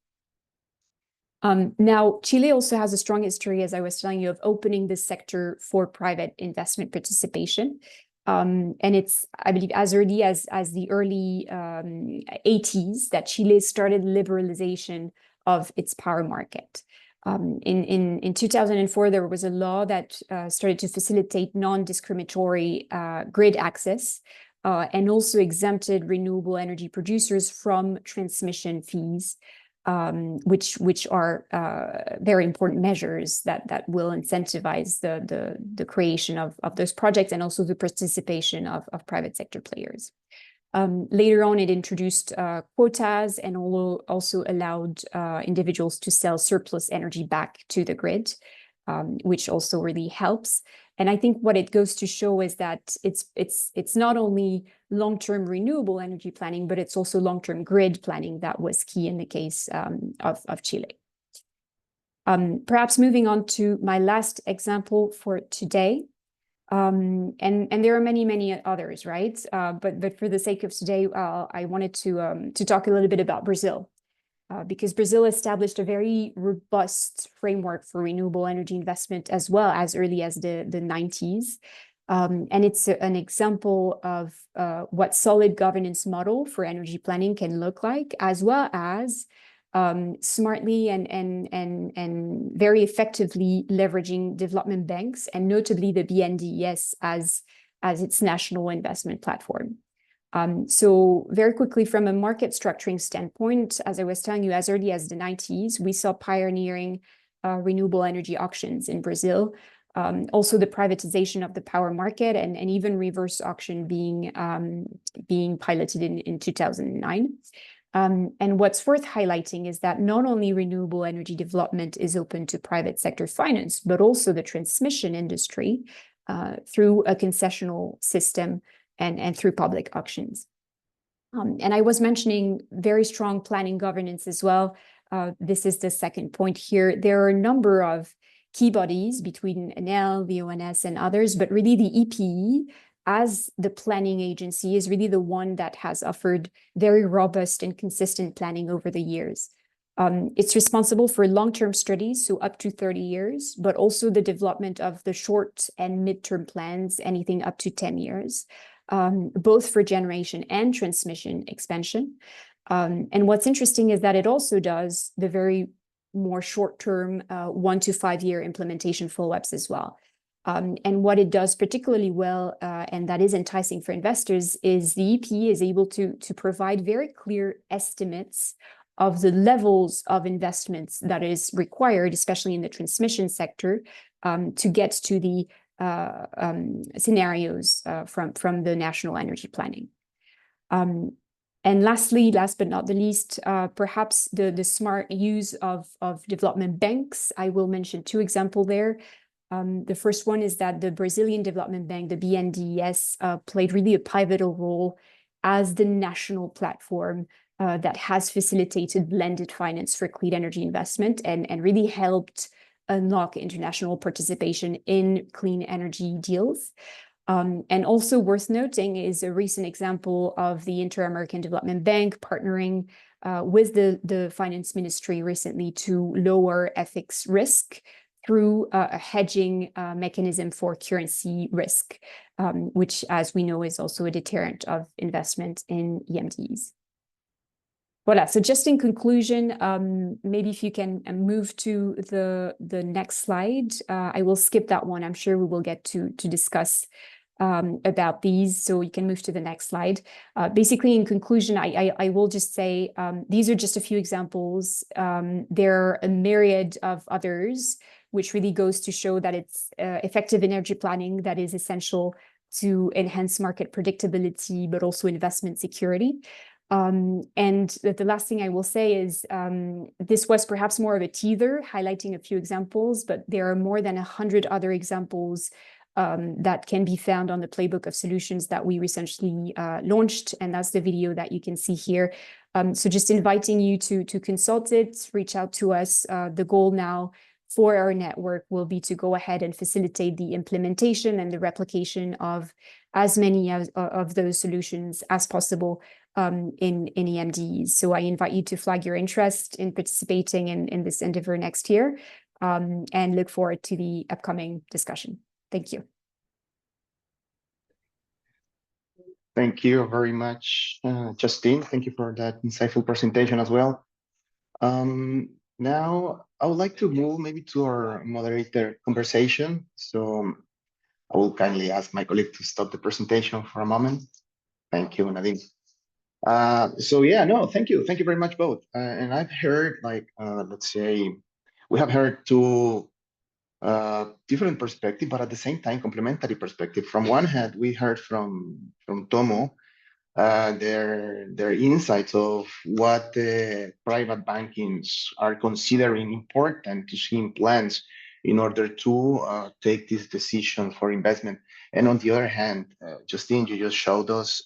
Now, Chile also has a strong history, as I was telling you, of opening the sector for private investment participation. And it's, I believe, as early as the early 80s that Chile started liberalization of its power market. In 2004, there was a law that started to facilitate non-discriminatory grid access and also exempted renewable energy producers from transmission fees, which are very important measures that will incentivize the creation of those projects and also the participation of private sector players. Later on, it introduced quotas and also allowed individuals to sell surplus energy back to the grid, which also really helps. And I think what it goes to show is that it's not only long-term renewable energy planning, but it's also long-term grid planning that was key in the case of Chile. Perhaps moving on to my last example for today. And there are many others, right? But for the sake of today, I wanted to talk a little bit about Brazil. Because Brazil established a very robust framework for renewable energy investment as well as early as the 90s. And it's an example of what solid governance model for energy planning can look like, as well as smartly and very effectively leveraging development banks, and notably the BNDES as its national investment platform. So very quickly, from a market structuring standpoint, as I was telling you, as early as the 90s, we saw pioneering renewable energy auctions in Brazil. Also the privatization of the power market and even reverse auction being piloted in 2009. And what's worth highlighting is that not only renewable energy development is open to private sector finance, but also the transmission industry through a concessional system and through public auctions. And I was mentioning very strong planning governance as well. This is the second point here. There are a number of key bodies between Enel, the ONS, and others, but really the EPE as the planning agency is really the one that has offered very robust and consistent planning over the years. It's responsible for long-term studies, so up to 30 years, but also the development of the short and mid-term plans, anything up to 10 years. Both for generation and transmission expansion. And what's interesting is that it also does the very more short-term 1 to 5 year implementation follow-ups as well. And what it does particularly well, and that is enticing for investors, is the EP is able to provide very clear estimates of the levels of investments that is required, especially in the transmission sector, to get to the scenarios from the national energy planning. And lastly, last but not the least, perhaps the smart use of development banks. I will mention 2 examples there. The first one is that the Brazilian Development Bank, the BNDES, played really a pivotal role as the national platform that has facilitated blended finance for clean energy investment and really helped unlock international participation in clean energy deals. And also worth noting is a recent example of the Inter-American Development Bank partnering with the finance ministry recently to lower FX risk through a hedging mechanism for currency risk, which, as we know, is also a deterrent of investment in EMDs. Voilà, so just in conclusion, maybe if you can move to the next slide. I will skip that one. I'm sure we will get to discuss about these, so you can move to the next slide. Basically, in conclusion, I will just say these are just a few examples. There are a myriad of others, which really goes to show that it's effective energy planning that is essential to enhance market predictability, but also investment security. And the last thing I will say is this was perhaps more of a teaser, highlighting a few examples, but there are more than 100 other examples that can be found on the Playbook of Solutions that we recently launched, and that's the video that you can see here. So just inviting you to consult it, reach out to us. The goal now for our network will be to go ahead and facilitate the implementation and the replication of as many of those solutions as possible in EMDs. So I invite you to flag your interest in participating in this endeavor next year, and look forward to the upcoming discussion. Thank you. Thank you very much, Justine. Thank you for that insightful presentation as well. Now, I would like to move maybe to our moderator conversation. So I will kindly ask my colleague to stop the presentation for a moment. Thank you, Nadine. So yeah, no, thank you. Thank you very much, both. And I've heard, like, let's say, we have heard two different perspective, but at the same time, complementary perspective. From one hand, we heard from Tomo, their insights of what the private bankings are considering important to see in plans in order to take this decision for investment. And on the other hand, Justine, you just showed us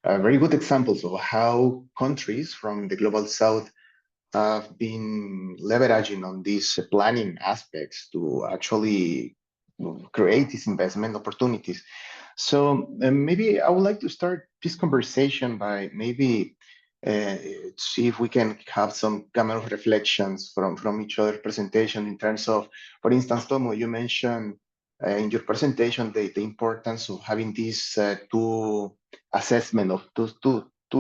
very good examples of how countries from the global south have been leveraging on these planning aspects to actually create these investment opportunities. So maybe I would like to start this conversation by maybe see if we can have some kind of reflections from each other's presentation in terms of, for instance, Tomo, you mentioned in your presentation the importance of having these two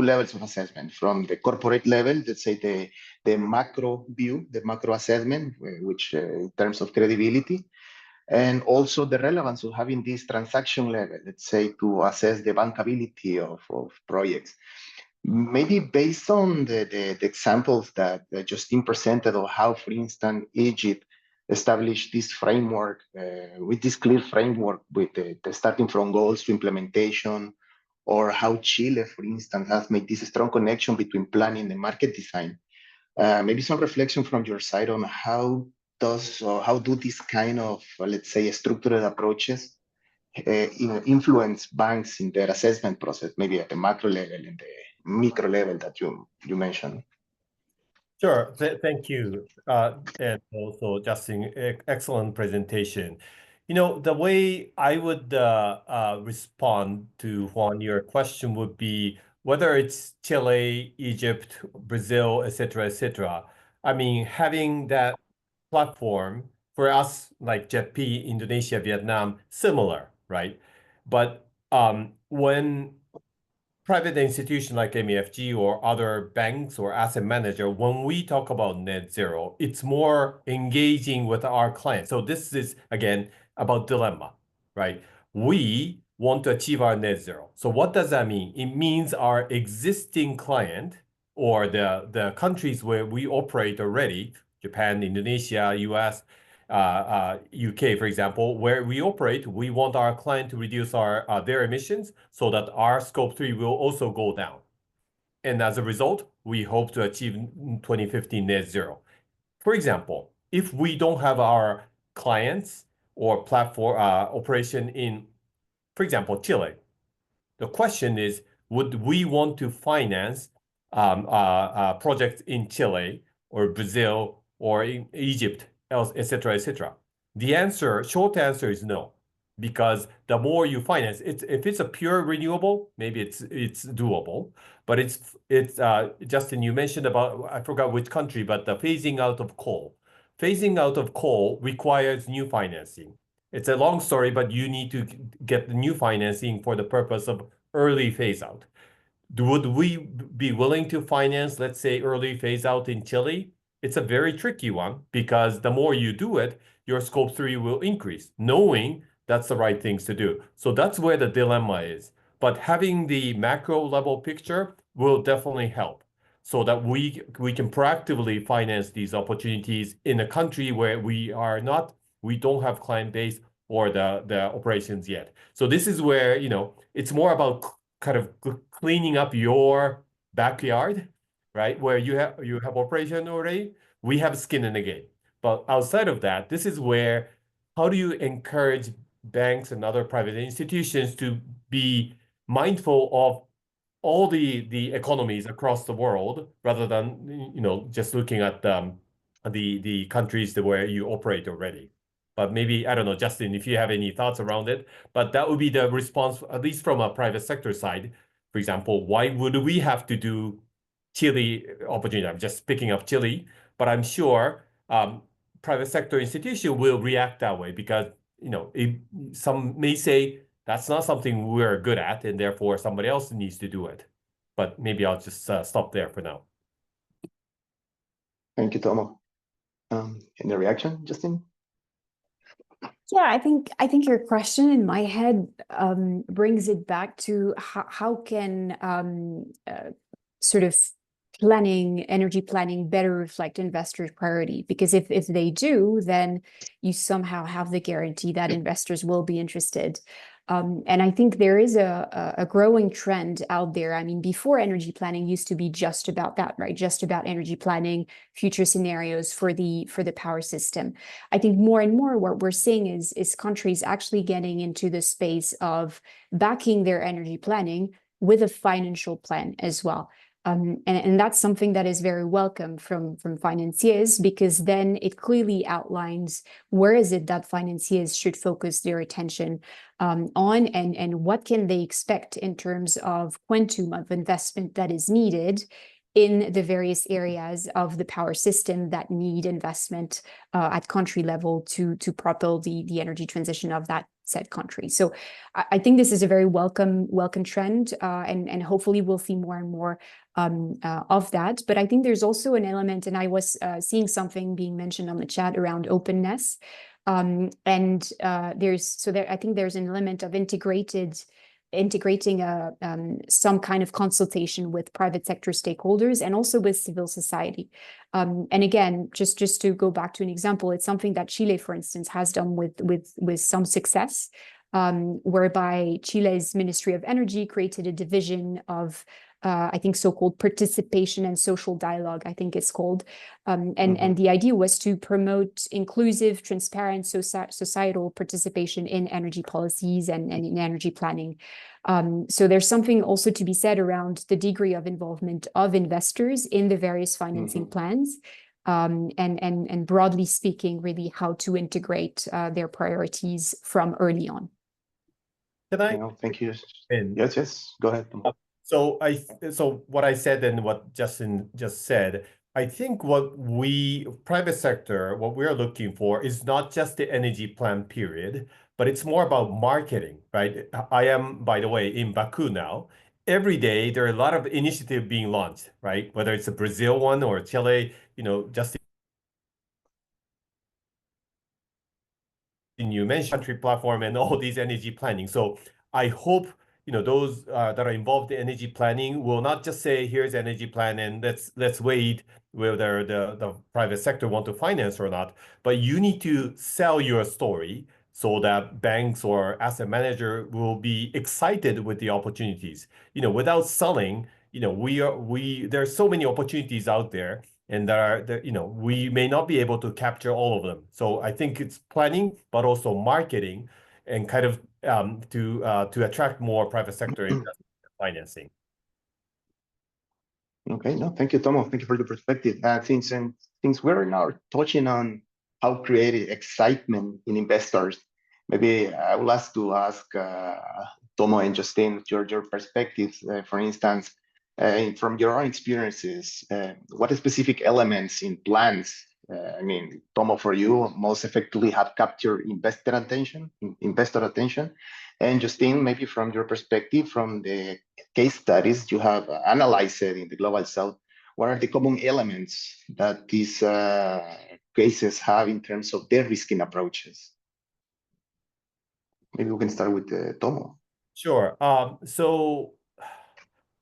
levels of assessment, from the corporate level, let's say the macro view, the macro assessment, which in terms of credibility, and also the relevance of having this transaction level, let's say, to assess the bankability of projects. Maybe based on the examples that Justine presented of how, for instance, Egypt established this framework, with this clear framework, with the starting from goals to implementation, or how Chile, for instance, has made this strong connection between planning and market design. Maybe some reflection from your side on how do these kind of, let's say, structured approaches influence banks in their assessment process, maybe at the macro level and the micro level that you mentioned. Sure, thank you. And also, Justin, excellent presentation. You know, the way I would respond to Juan, your question would be whether it's Chile, Egypt, Brazil, et cetera, I mean, having that platform for us, like JETP, Indonesia, Vietnam, similar, right? But when private institution like MUFG or other banks or asset manager, when we talk about net zero, it's more engaging with our clients. So this is, again, about dilemma, right? We want to achieve our net zero. So what does that mean? It means our existing client or the countries where we operate already, Japan, Indonesia, US, UK, for example, where we operate, we want our client to reduce their emissions so that our scope 3 will also go down. And as a result, we hope to achieve 2050 net zero. For example, if we don't have our clients or platform operation in, for example, Chile, the question is, would we want to finance projects in Chile or Brazil or in Egypt, else, et cetera, et cetera? The answer, short answer is no. because the more you finance, if it's a pure renewable, maybe it's doable. But it's Justin, you mentioned about, I forgot which country, but the phasing out of coal. Phasing out of coal requires new financing. It's a long story, but you need to get the new financing for the purpose of early phase out. Would we be willing to finance, let's say, early phase out in Chile? It's a very tricky one because the more you do it, your scope 3 will increase, knowing that's the right things to do. So that's where the dilemma is. But having the macro level picture will definitely help so that we can proactively finance these opportunities in a country where we don't have client base or the operations yet. So this is where, it's more about kind of cleaning up your backyard, right? Where you have operation already, we have skin in the game. But outside of that, this is where, how do you encourage banks and other private institutions to be mindful of all the economies across the world rather than just looking at the countries where you operate already. But maybe, I don't know, Justin, if you have any thoughts around it, but that would be the response, at least from a private sector side. For example, why would we have to do Chile opportunity? I'm just picking up Chile, but I'm sure private sector institution will react that way because, some may say that's not something we're good at, and therefore somebody else needs to do it. But maybe I'll just stop there for now. Thank you, Tomo. Any reaction, Justin? Yeah, I think your question in my head brings it back to how can sort of energy planning better reflect investors' priority? Because if they do, then you somehow have the guarantee that investors will be interested. And I think there is a growing trend out there. I mean, before, energy planning used to be just about that, right? Just about energy planning, future scenarios for the power system. I think more and more what we're seeing is countries actually getting into the space of backing their energy planning with a financial plan as well. And that's something that is very welcome from financiers, because then it clearly outlines where is it that financiers should focus their attention on, and what can they expect in terms of quantum of investment that is needed in the various areas of the power system that need investment at country level to propel the energy transition of that said country. So I think this is a very welcome trend, and hopefully we'll see more and more of that. But I think there's also an element, and I was seeing something being mentioned on the chat around openness. I think there's an element of integrating some kind of consultation with private sector stakeholders and also with civil society. And again, just to go back to an example, it's something that Chile, for instance, has done with some success, whereby Chile's Ministry of Energy created a division of I think so-called participation and social dialogue, I think it's called. And the idea was to promote inclusive, transparent societal participation in energy policies and in energy planning. So there's something also to be said around the degree of involvement of investors in the various financing plans. And broadly speaking, really how to integrate their priorities from early on. Can I? No, thank you. Yes, go ahead. So what I said and what Justin just said, I think private sector, what we're looking for is not just the energy plan period, but it's more about marketing, right? I am, by the way, in Baku now. Every day there are a lot of initiatives being launched, right? Whether it's a Brazil one or Chile, Justin, you mentioned country platform and all these energy planning. So I hope those that are involved in energy planning will not just say, here's energy plan and let's wait whether the private sector want to finance or not, but you need to sell your story so that banks or asset manager will be excited with the opportunities. Without selling, there's so many opportunities out there, and we may not be able to capture all of them. So I think it's planning, but also marketing, and kind of to attract more private sector investment financing. Okay, no, thank you, Tomo. Thank you for the perspective. Since we're now touching on how create excitement in investors, Maybe I would like to ask Tomo and Justin your perspectives. For instance, from your own experiences, what specific elements in plans, I mean, Tomo, for you, most effectively have captured investor attention, and Justine, maybe from your perspective, from the case studies you have analyzed in the Global South, what are the common elements that these cases have in terms of their risking approaches? Maybe we can start with Tomo. Sure. So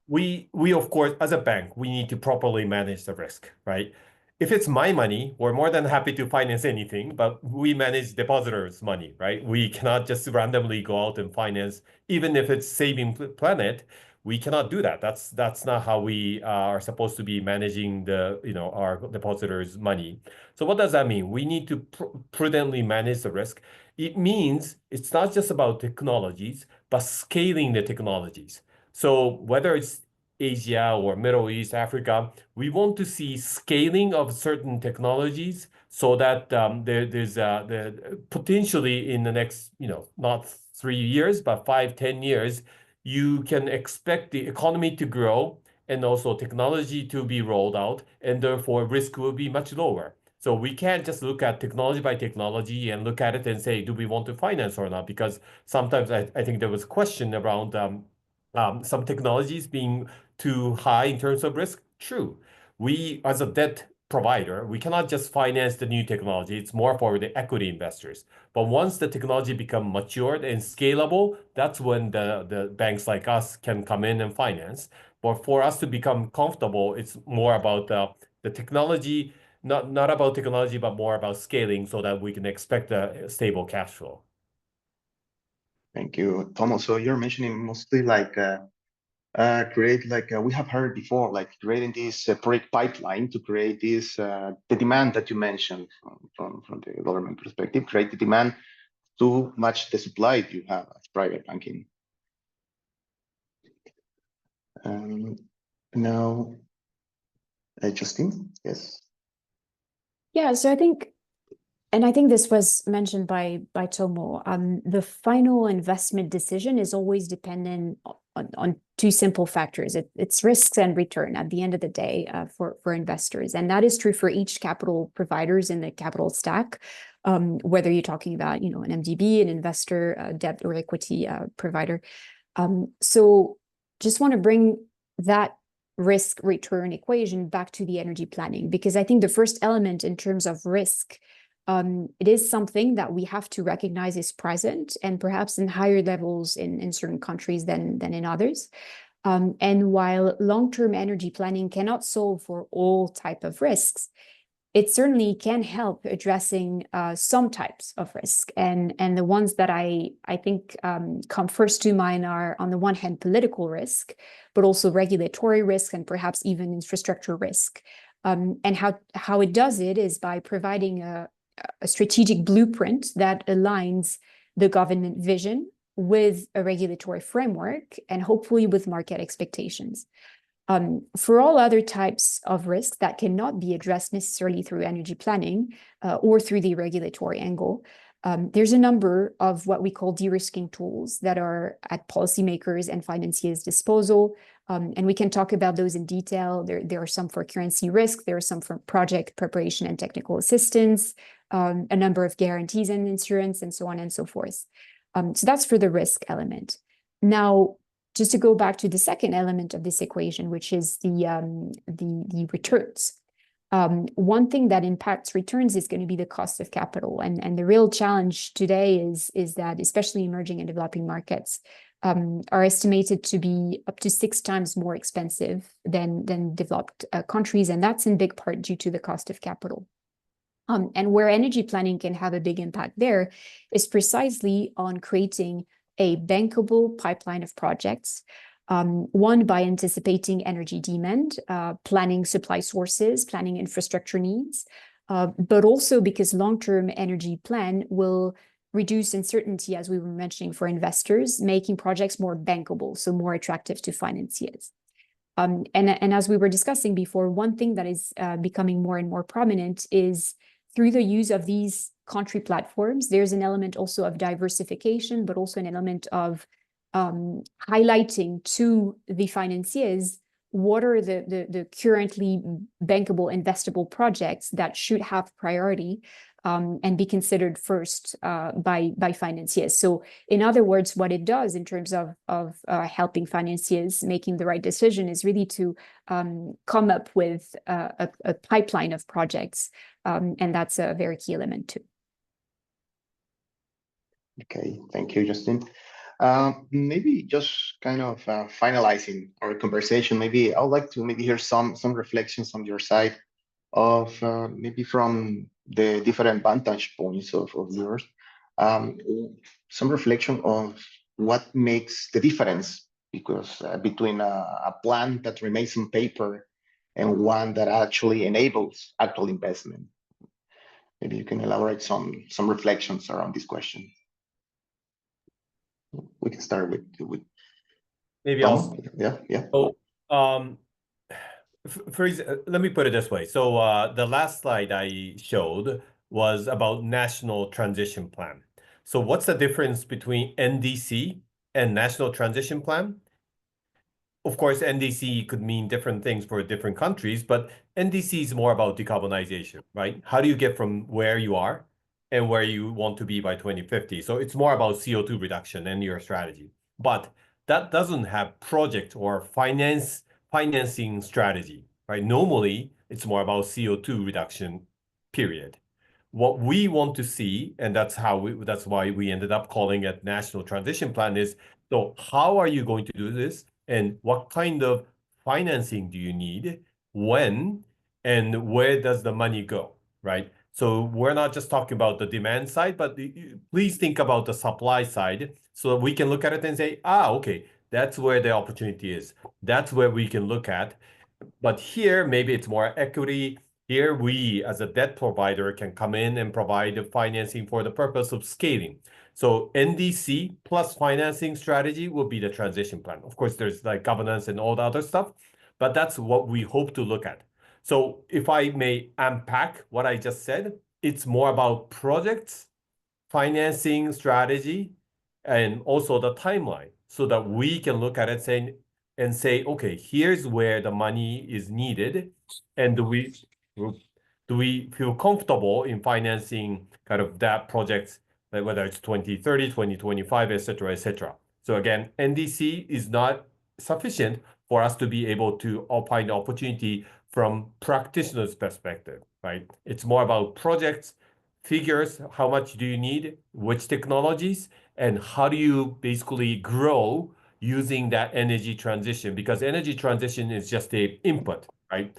we of course, as a bank, we need to properly manage the risk, right? If it's my money, we're more than happy to finance anything, but we manage depositors' money, right? We cannot just randomly go out and finance, even if it's saving planet. We cannot do that. That's not how we are supposed to be managing our depositors' money. So what does that mean? We need to prudently manage the risk. It means it's not just about technologies, but scaling the technologies. So whether it's Asia or Middle East, Africa, we want to see scaling of certain technologies so that there's potentially in the next, not 3 years, but 5, 10 years, you can expect the economy to grow and also technology to be rolled out, and therefore risk will be much lower. So we can't just look at technology by technology and look at it and say, do we want to finance or not? Because sometimes I think there was a question around some technologies being too high in terms of risk. True. We, as a debt provider, we cannot just finance the new technology. It's more for the equity investors. But once the technology become matured and scalable, that's when the banks like us can come in and finance. But for us to become comfortable, it's more about the technology, not about technology, but more about scaling so that we can expect a stable cash flow. Thank you, Tomo. So you're mentioning mostly like create we have heard before, like creating this project pipeline to create this the demand that you mentioned from the government perspective, create the demand to match the supply you have as private banking. Now, Justine, yes. Yeah, so I think this was mentioned by Tomo. The final investment decision is always dependent on two simple factors. It's risks and return at the end of the day for investors. And that is true for each capital providers in the capital stack, whether you're talking about, an MDB, an investor, debt or equity provider. So just want to bring that risk return equation back to the energy planning, because I think the first element in terms of risk, it is something that we have to recognize is present and perhaps in higher levels in certain countries than in others. And while long-term energy planning cannot solve for all type of risks, it certainly can help addressing some types of risk. And the ones that I think come first to mind are, on the one hand, political risk, but also regulatory risk and perhaps even infrastructure risk. And how it does it is by providing a strategic blueprint that aligns the government vision with a regulatory framework and hopefully with market expectations. For all other types of risks that cannot be addressed necessarily through energy planning or through the regulatory angle, there's a number of what we call de-risking tools that are at policymakers and financiers' disposal. And we can talk about those in detail. There are some for currency risk, there are some for project preparation and technical assistance, a number of guarantees and insurance, and so on and so forth. So that's for the risk element. Now, just to go back to the second element of this equation, which is the returns. One thing that impacts returns is going to be the cost of capital. And the real challenge today is that especially emerging and developing markets are estimated to be up to 6 times more expensive than developed countries. And that's in big part due to the cost of capital. And where energy planning can have a big impact there is precisely on creating a bankable pipeline of projects, one by anticipating energy demand, planning supply sources, planning infrastructure needs, but also because long-term energy plan will reduce uncertainty, as we were mentioning, for investors, making projects more bankable, so more attractive to financiers. And as we were discussing before, one thing that is becoming more and more prominent is through the use of these country platforms, there's an element also of diversification, but also an element of highlighting to the financiers what are the currently bankable, investable projects that should have priority and be considered first by financiers. So in other words, what it does in terms of helping financiers making the right decision is really to come up with a pipeline of projects. And that's a very key element too. Okay, thank you, Justine. Maybe just kind of finalizing our conversation, maybe I would like to maybe hear some reflections on your side of maybe from the different vantage points of yours, some reflection on what makes the difference because between a plan that remains on paper and one that actually enables actual investment. Maybe you can elaborate some reflections around this question. We can start with maybe Tom. Yeah. So, let me put it this way. So the last slide I showed was about National Transition Plan. So what's the difference between NDC and National Transition Plan? Of course, NDC could mean different things for different countries, but NDC is more about decarbonization, right? How do you get from where you are and where you want to be by 2050? So it's more about CO2 reduction and your strategy. But that doesn't have project or financing strategy, right? Normally, it's more about CO2 reduction, period. What we want to see, and that's why we ended up calling it National Transition Plan, is so how are you going to do this? And what kind of financing do you need? When and where does the money go, right? So we're not just talking about the demand side, but please think about the supply side so that we can look at it and say, okay, that's where the opportunity is. That's where we can look at. But here, maybe it's more equity. Here, we as a debt provider can come in and provide the financing for the purpose of scaling. So NDC plus financing strategy will be the transition plan. Of course, there's like governance and all the other stuff, but that's what we hope to look at. So if I may unpack what I just said, it's more about projects, financing strategy, and also the timeline so that we can look at it and say, okay, here's where the money is needed. And do we feel comfortable in financing kind of that project, like whether it's 2030, 2025, et cetera, et cetera. So again, NDC is not sufficient for us to be able to find the opportunity from practitioners' perspective, right? It's more about projects, figures, how much do you need, which technologies, and how do you basically grow using that energy transition? Because energy transition is just an input, right?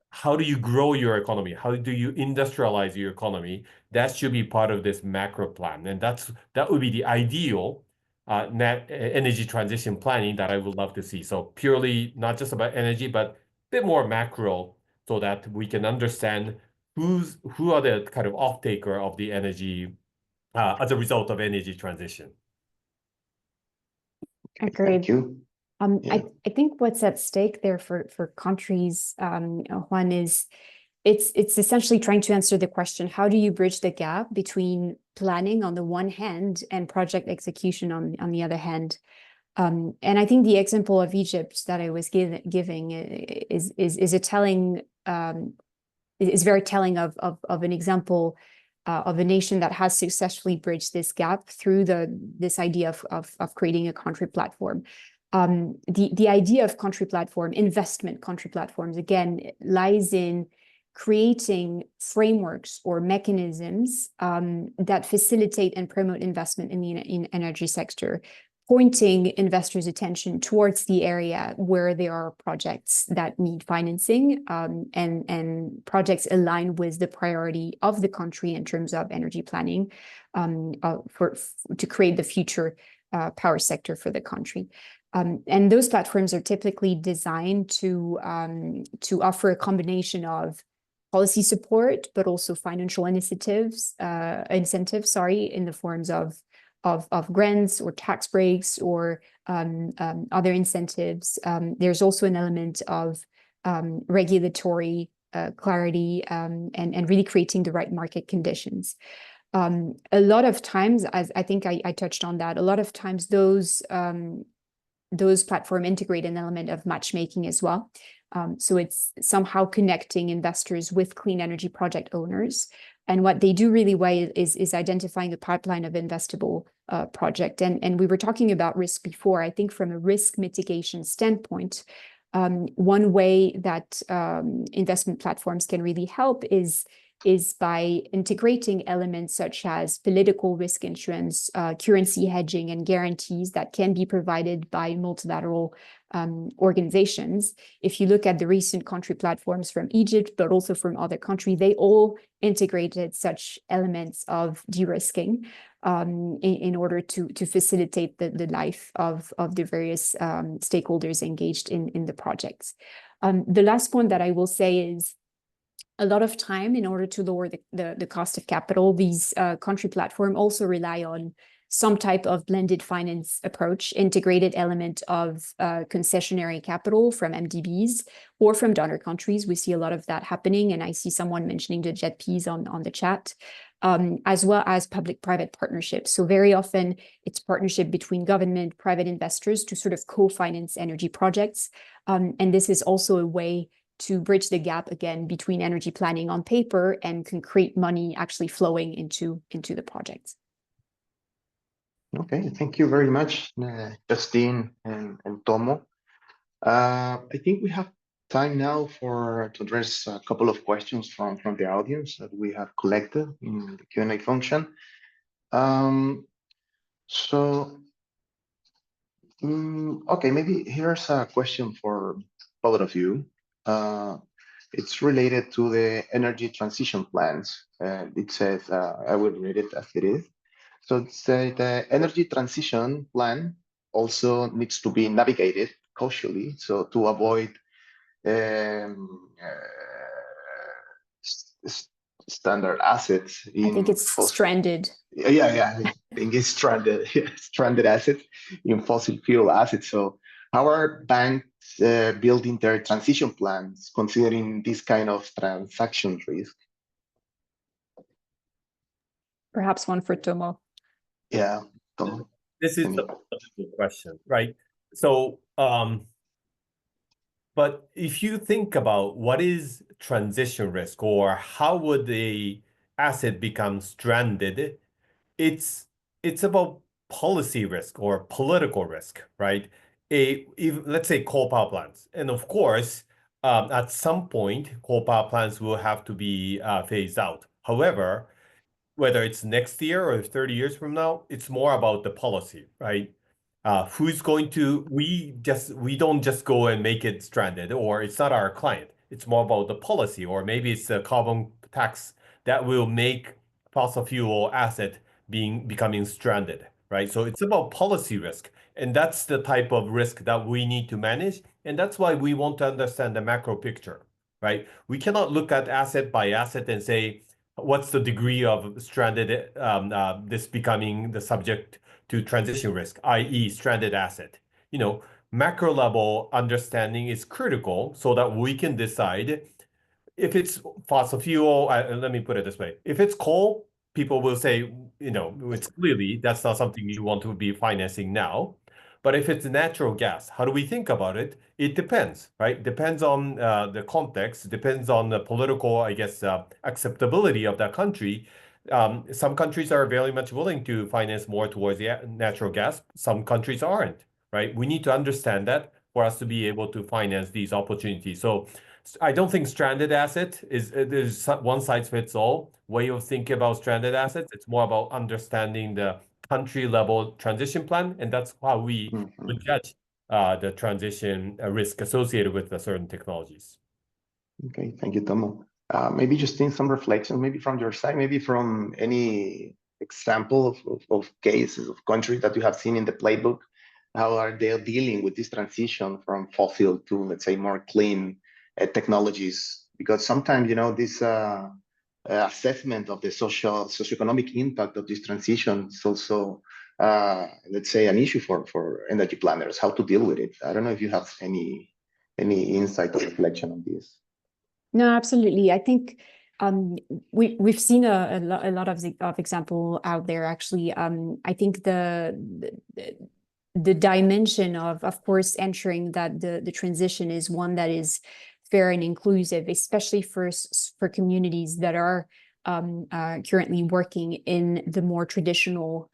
How do you grow your economy? How do you industrialize your economy? That should be part of this macro plan. And that would be the ideal energy transition planning that I would love to see. So purely not just about energy, but a bit more macro so that we can understand who are the kind of off-taker of the energy as a result of energy transition. Agreed. Thank you. I think what's at stake there for countries, Juan, is it's essentially trying to answer the question, how do you bridge the gap between planning on the one hand and project execution on the other hand? And I think the example of Egypt that I was giving is a telling is very telling of an example of a nation that has successfully bridged this gap through this idea of creating a country platform. The idea of country platform, investment country platforms, again, lies in creating frameworks or mechanisms that facilitate and promote investment in the energy sector, pointing investors' attention towards the area where there are projects that need financing and projects align with the priority of the country in terms of energy planning to create the future power sector for the country. And those platforms are typically designed to offer a combination of policy support, but also financial incentives, in the forms of grants or tax breaks or other incentives. There's also an element of regulatory clarity, and really creating the right market conditions. A lot of times, as I think I touched on that, a lot of times those platforms integrate an element of matchmaking as well. So it's somehow connecting investors with clean energy project owners. And what they do really well is identifying a pipeline of investable project. And we were talking about risk before. I think from a risk mitigation standpoint, one way that investment platforms can really help is by integrating elements such as political risk insurance, currency hedging, and guarantees that can be provided by multilateral organizations. If you look at the recent country platforms from Egypt, but also from other countries, they all integrated such elements of de-risking in order to facilitate the life of the various stakeholders engaged in the projects. The last point that I will say is, a lot of time, in order to lower the cost of capital, these country platforms also rely on some type of blended finance approach, integrated element of concessionary capital from MDBs or from donor countries. We see a lot of that happening, and I see someone mentioning the JETPs on the chat, as well as public-private partnerships. So very often it's partnership between government, private investors to sort of co-finance energy projects. And this is also a way to bridge the gap again between energy planning on paper and concrete money actually flowing into the projects. Okay, thank you very much, Justine and Tomo. I think we have time now to address a couple of questions from the audience that we have collected in the Q&A function. Okay, maybe here's a question for both of you. It's related to the energy transition plans. It says, I will read it as it is. So it says the energy transition plan also needs to be navigated cautiously, so to avoid standard assets. I think it's stranded. Yeah, I think it's stranded. Stranded assets in fossil fuel assets. So how are banks building their transition plans considering this kind of transaction risk? Perhaps one for Tomo. Yeah, Tomo. This is a good question, right? So, but if you think about what is transition risk, or how would the asset become stranded, it's about policy risk or political risk, right? Let's say coal power plants, and of course, at some point, coal power plants will have to be phased out. However, whether it's next year or 30 years from now, it's more about the policy, right? Who's going to, we don't just go and make it stranded, or it's not our client. It's more about the policy, or maybe it's a carbon tax that will make fossil fuel asset becoming stranded, right? So it's about policy risk. And that's the type of risk that we need to manage. And that's why we want to understand the macro picture, right? We cannot look at asset by asset and say, what's the degree of stranded, this becoming the subject to transition risk, i.e. stranded asset. Macro level understanding is critical so that we can decide if it's fossil fuel. Let me put it this way. If it's coal, people will say, it's clearly that's not something you want to be financing now. But if it's natural gas, how do we think about it? It depends, right? Depends on the context, depends on the political, I guess, acceptability of that country. Some countries are very much willing to finance more towards the natural gas. Some countries aren't, right? We need to understand that for us to be able to finance these opportunities. So I don't think stranded asset there's one size fits all way of thinking about stranded assets. It's more about understanding the country level transition plan, and that's how we would judge the transition risk associated with the certain technologies. Okay, thank you, Tomo. Maybe just in some reflections, maybe from your side, maybe from any example of cases of countries that you have seen in the playbook. How are they dealing with this transition from fossil to, let's say, more clean technologies? Because sometimes, this assessment of the socioeconomic impact of this transition is also, let's say, an issue for energy planners, how to deal with it. I don't know if you have any insight or reflection on this. No, absolutely. I think we've seen a lot of example out there actually. I think the dimension of course ensuring that the transition is one that is fair and inclusive, especially for communities that are currently working in the more traditional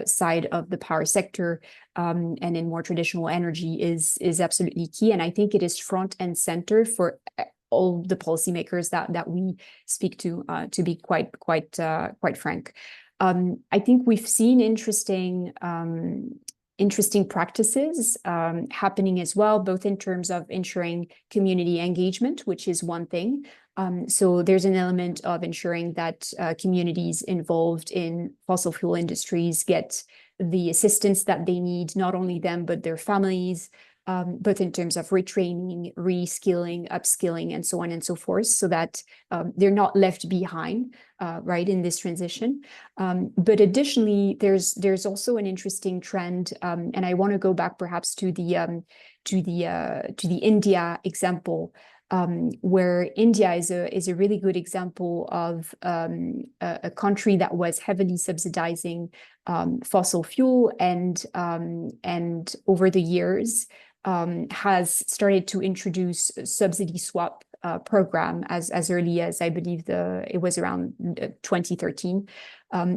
side of the power sector, and in more traditional energy is absolutely key. And I think it is front and center for all the policymakers that we speak to be quite frank. I think we've seen interesting practices happening as well, both in terms of ensuring community engagement, which is one thing. So there's an element of ensuring that communities involved in fossil fuel industries get the assistance that they need, not only them, but their families, both in terms of retraining, reskilling, upskilling, and so on and so forth, so that they're not left behind, right, in this transition. But additionally, there's also an interesting trend, and I want to go back perhaps to the India example, where India is a really good example of a country that was heavily subsidizing fossil fuel, and over the years has started to introduce a subsidy swap program as early as I believe it was around 2013,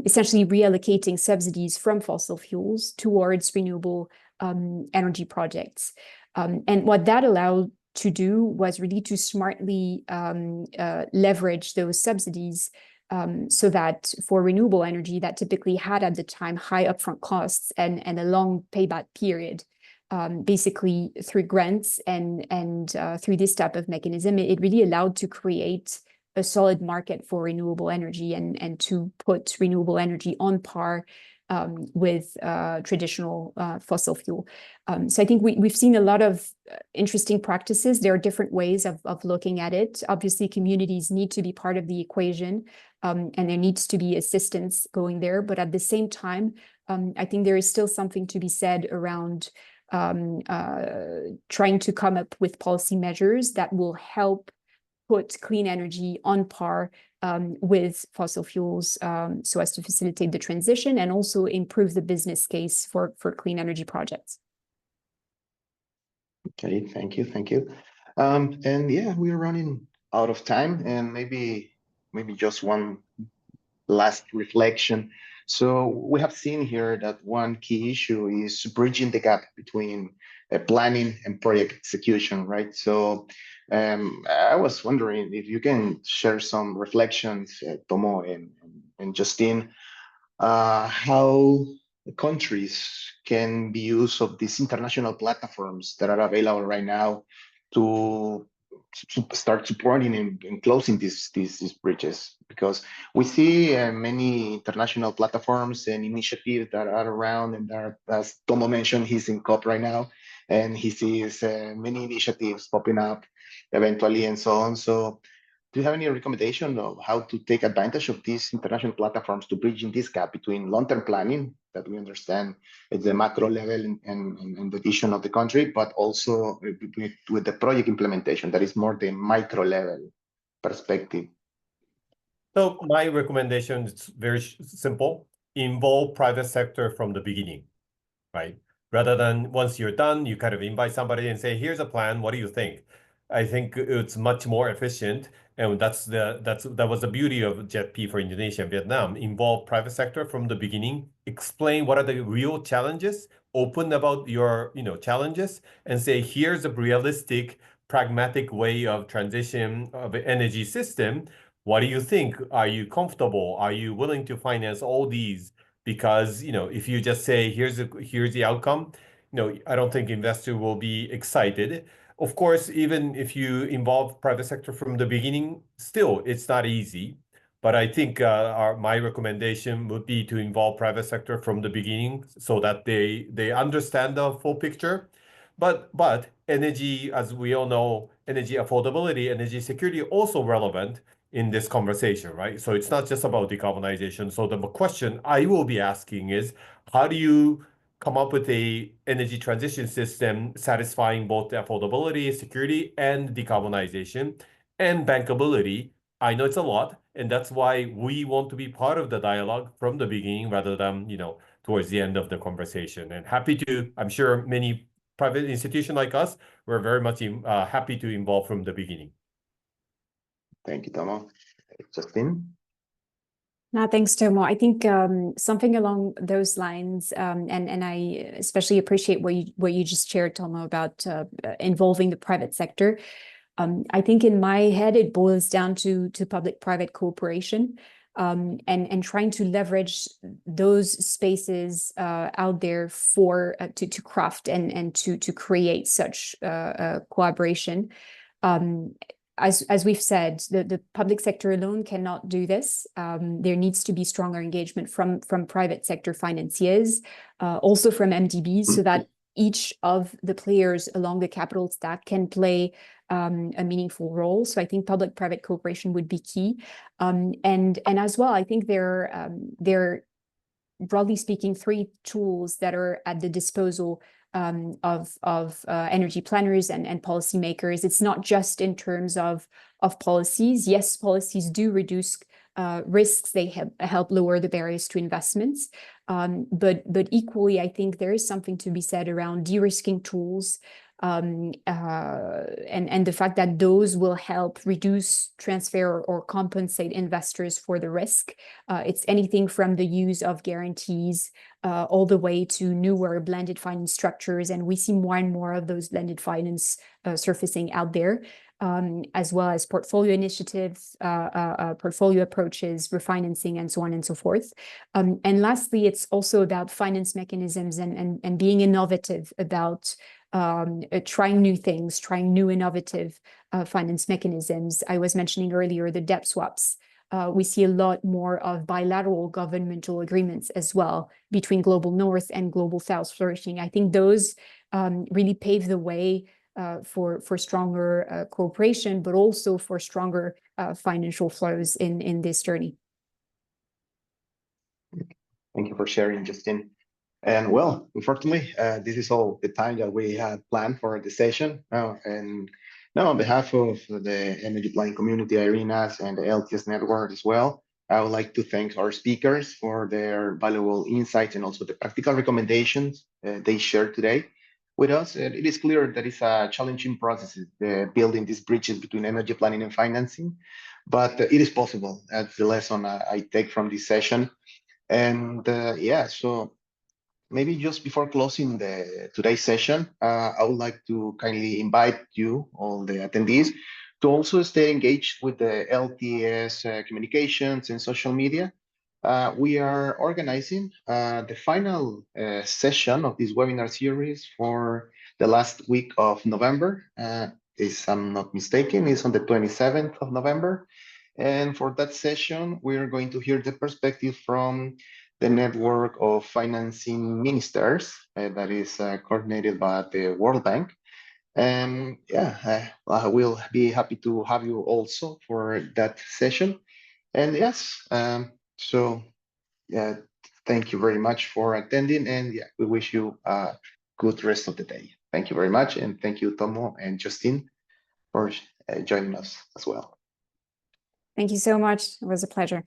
essentially reallocating subsidies from fossil fuels towards renewable energy projects. And what that allowed to do was really to smartly leverage those subsidies, so that for renewable energy that typically had at the time high upfront costs and a long payback period, basically through grants and through this type of mechanism, it really allowed to create a solid market for renewable energy and to put renewable energy on par with traditional fossil fuel. So I think we've seen a lot of interesting practices. There are different ways of looking at it. Obviously, communities need to be part of the equation, and there needs to be assistance going there. But at the same time, I think there is still something to be said around trying to come up with policy measures that will help put clean energy on par with fossil fuels, so as to facilitate the transition and also improve the business case for clean energy projects. Okay, thank you. And yeah, we're running out of time, and maybe just one last reflection. So we have seen here that one key issue is bridging the gap between planning and project execution, right? So I was wondering if you can share some reflections, Tomo and Justine, how countries can be use of these international platforms that are available right now to start supporting and closing these bridges, because we see many international platforms and initiatives that are around, and are, as Tomo mentioned, he's in COP right now, and he sees many initiatives popping up eventually and so on. So do you have any recommendation of how to take advantage of these international platforms to bridge in this gap between long-term planning that we understand at the macro level and the vision of the country, but also with the project implementation that is more the micro level perspective? So my recommendation is very simple: involve private sector from the beginning, right? Rather than once you're done, you kind of invite somebody and say, "Here's a plan. What do you think?" I think it's much more efficient, and that was the beauty of JETP for Indonesia and Vietnam. Involve private sector from the beginning. Explain what are the real challenges. Open about your challenges, and say, "Here's a realistic, pragmatic way of transition of an energy system. What do you think? Are you comfortable? Are you willing to finance all these?" Because if you just say here's the outcome, I don't think investor will be excited. Of course, even if you involve private sector from the beginning, still it's not easy. But I think my recommendation would be to involve private sector from the beginning so that they understand the full picture. But energy, as we all know, energy affordability, energy security also relevant in this conversation, right? So it's not just about decarbonization. So the question I will be asking is, how do you come up with a energy transition system satisfying both the affordability, security, and decarbonization? and bankability. I know it's a lot, and that's why we want to be part of the dialogue from the beginning rather than, towards the end of the conversation. And happy to, I'm sure many private institutions like us, we're very much happy to involve from the beginning. Thank you, Tomo. Justin? No, thanks, Tomo. I think something along those lines, and I especially appreciate what you just shared, Tomo, about involving the private sector. I think in my head it boils down to public-private cooperation, and trying to leverage those spaces out there for to craft and to create such collaboration. As we've said, the public sector alone cannot do this. There needs to be stronger engagement from private sector financiers, also from MDBs, so that each of the players along the capital stack can play a meaningful role. So I think public-private cooperation would be key. And as well, I think there are, broadly speaking, 3 tools that are at the disposal of energy planners and policymakers. It's not just in terms of policies. Yes, policies do reduce risks. They help lower the barriers to investments. But equally, I think there is something to be said around de-risking tools, and the fact that those will help reduce, transfer, or compensate investors for the risk. It's anything from the use of guarantees all the way to newer blended finance structures, and we see more and more of those blended finance surfacing out there, as well as portfolio initiatives, portfolio approaches, refinancing, and so on and so forth. And lastly, it's also about finance mechanisms and being innovative about trying new things, trying new innovative finance mechanisms. I was mentioning earlier the debt swaps. We see a lot more of bilateral governmental agreements as well between Global North and Global South flourishing. I think those really pave the way for stronger cooperation, but also for stronger financial flows in this journey. Thank you for sharing, Justin. And well, unfortunately, this is all the time that we had planned for the session. And now, on behalf of the energy planning community, IRENAS, and the LTS network as well, I would like to thank our speakers for their valuable insights and also the practical recommendations they shared today with us. And it is clear that it's a challenging process, building these bridges between energy planning and financing, but it is possible. That's the lesson I take from this session. And yeah, so maybe just before closing today's session, I would like to kindly invite you, all the attendees, to also stay engaged with the LTS communications and social media. We are organizing the final session of this webinar series for the last week of November. If I'm not mistaken, it's on the 27th of November. And for that session, we are going to hear the perspective from the network of financing ministers that is coordinated by the World Bank. And yeah, we'll be happy to have you also for that session. And yes, so yeah, thank you very much for attending. And yeah, we wish you a good rest of the day. Thank you very much. And thank you, Tomo and Justine, for joining us as well. Thank you so much. It was a pleasure.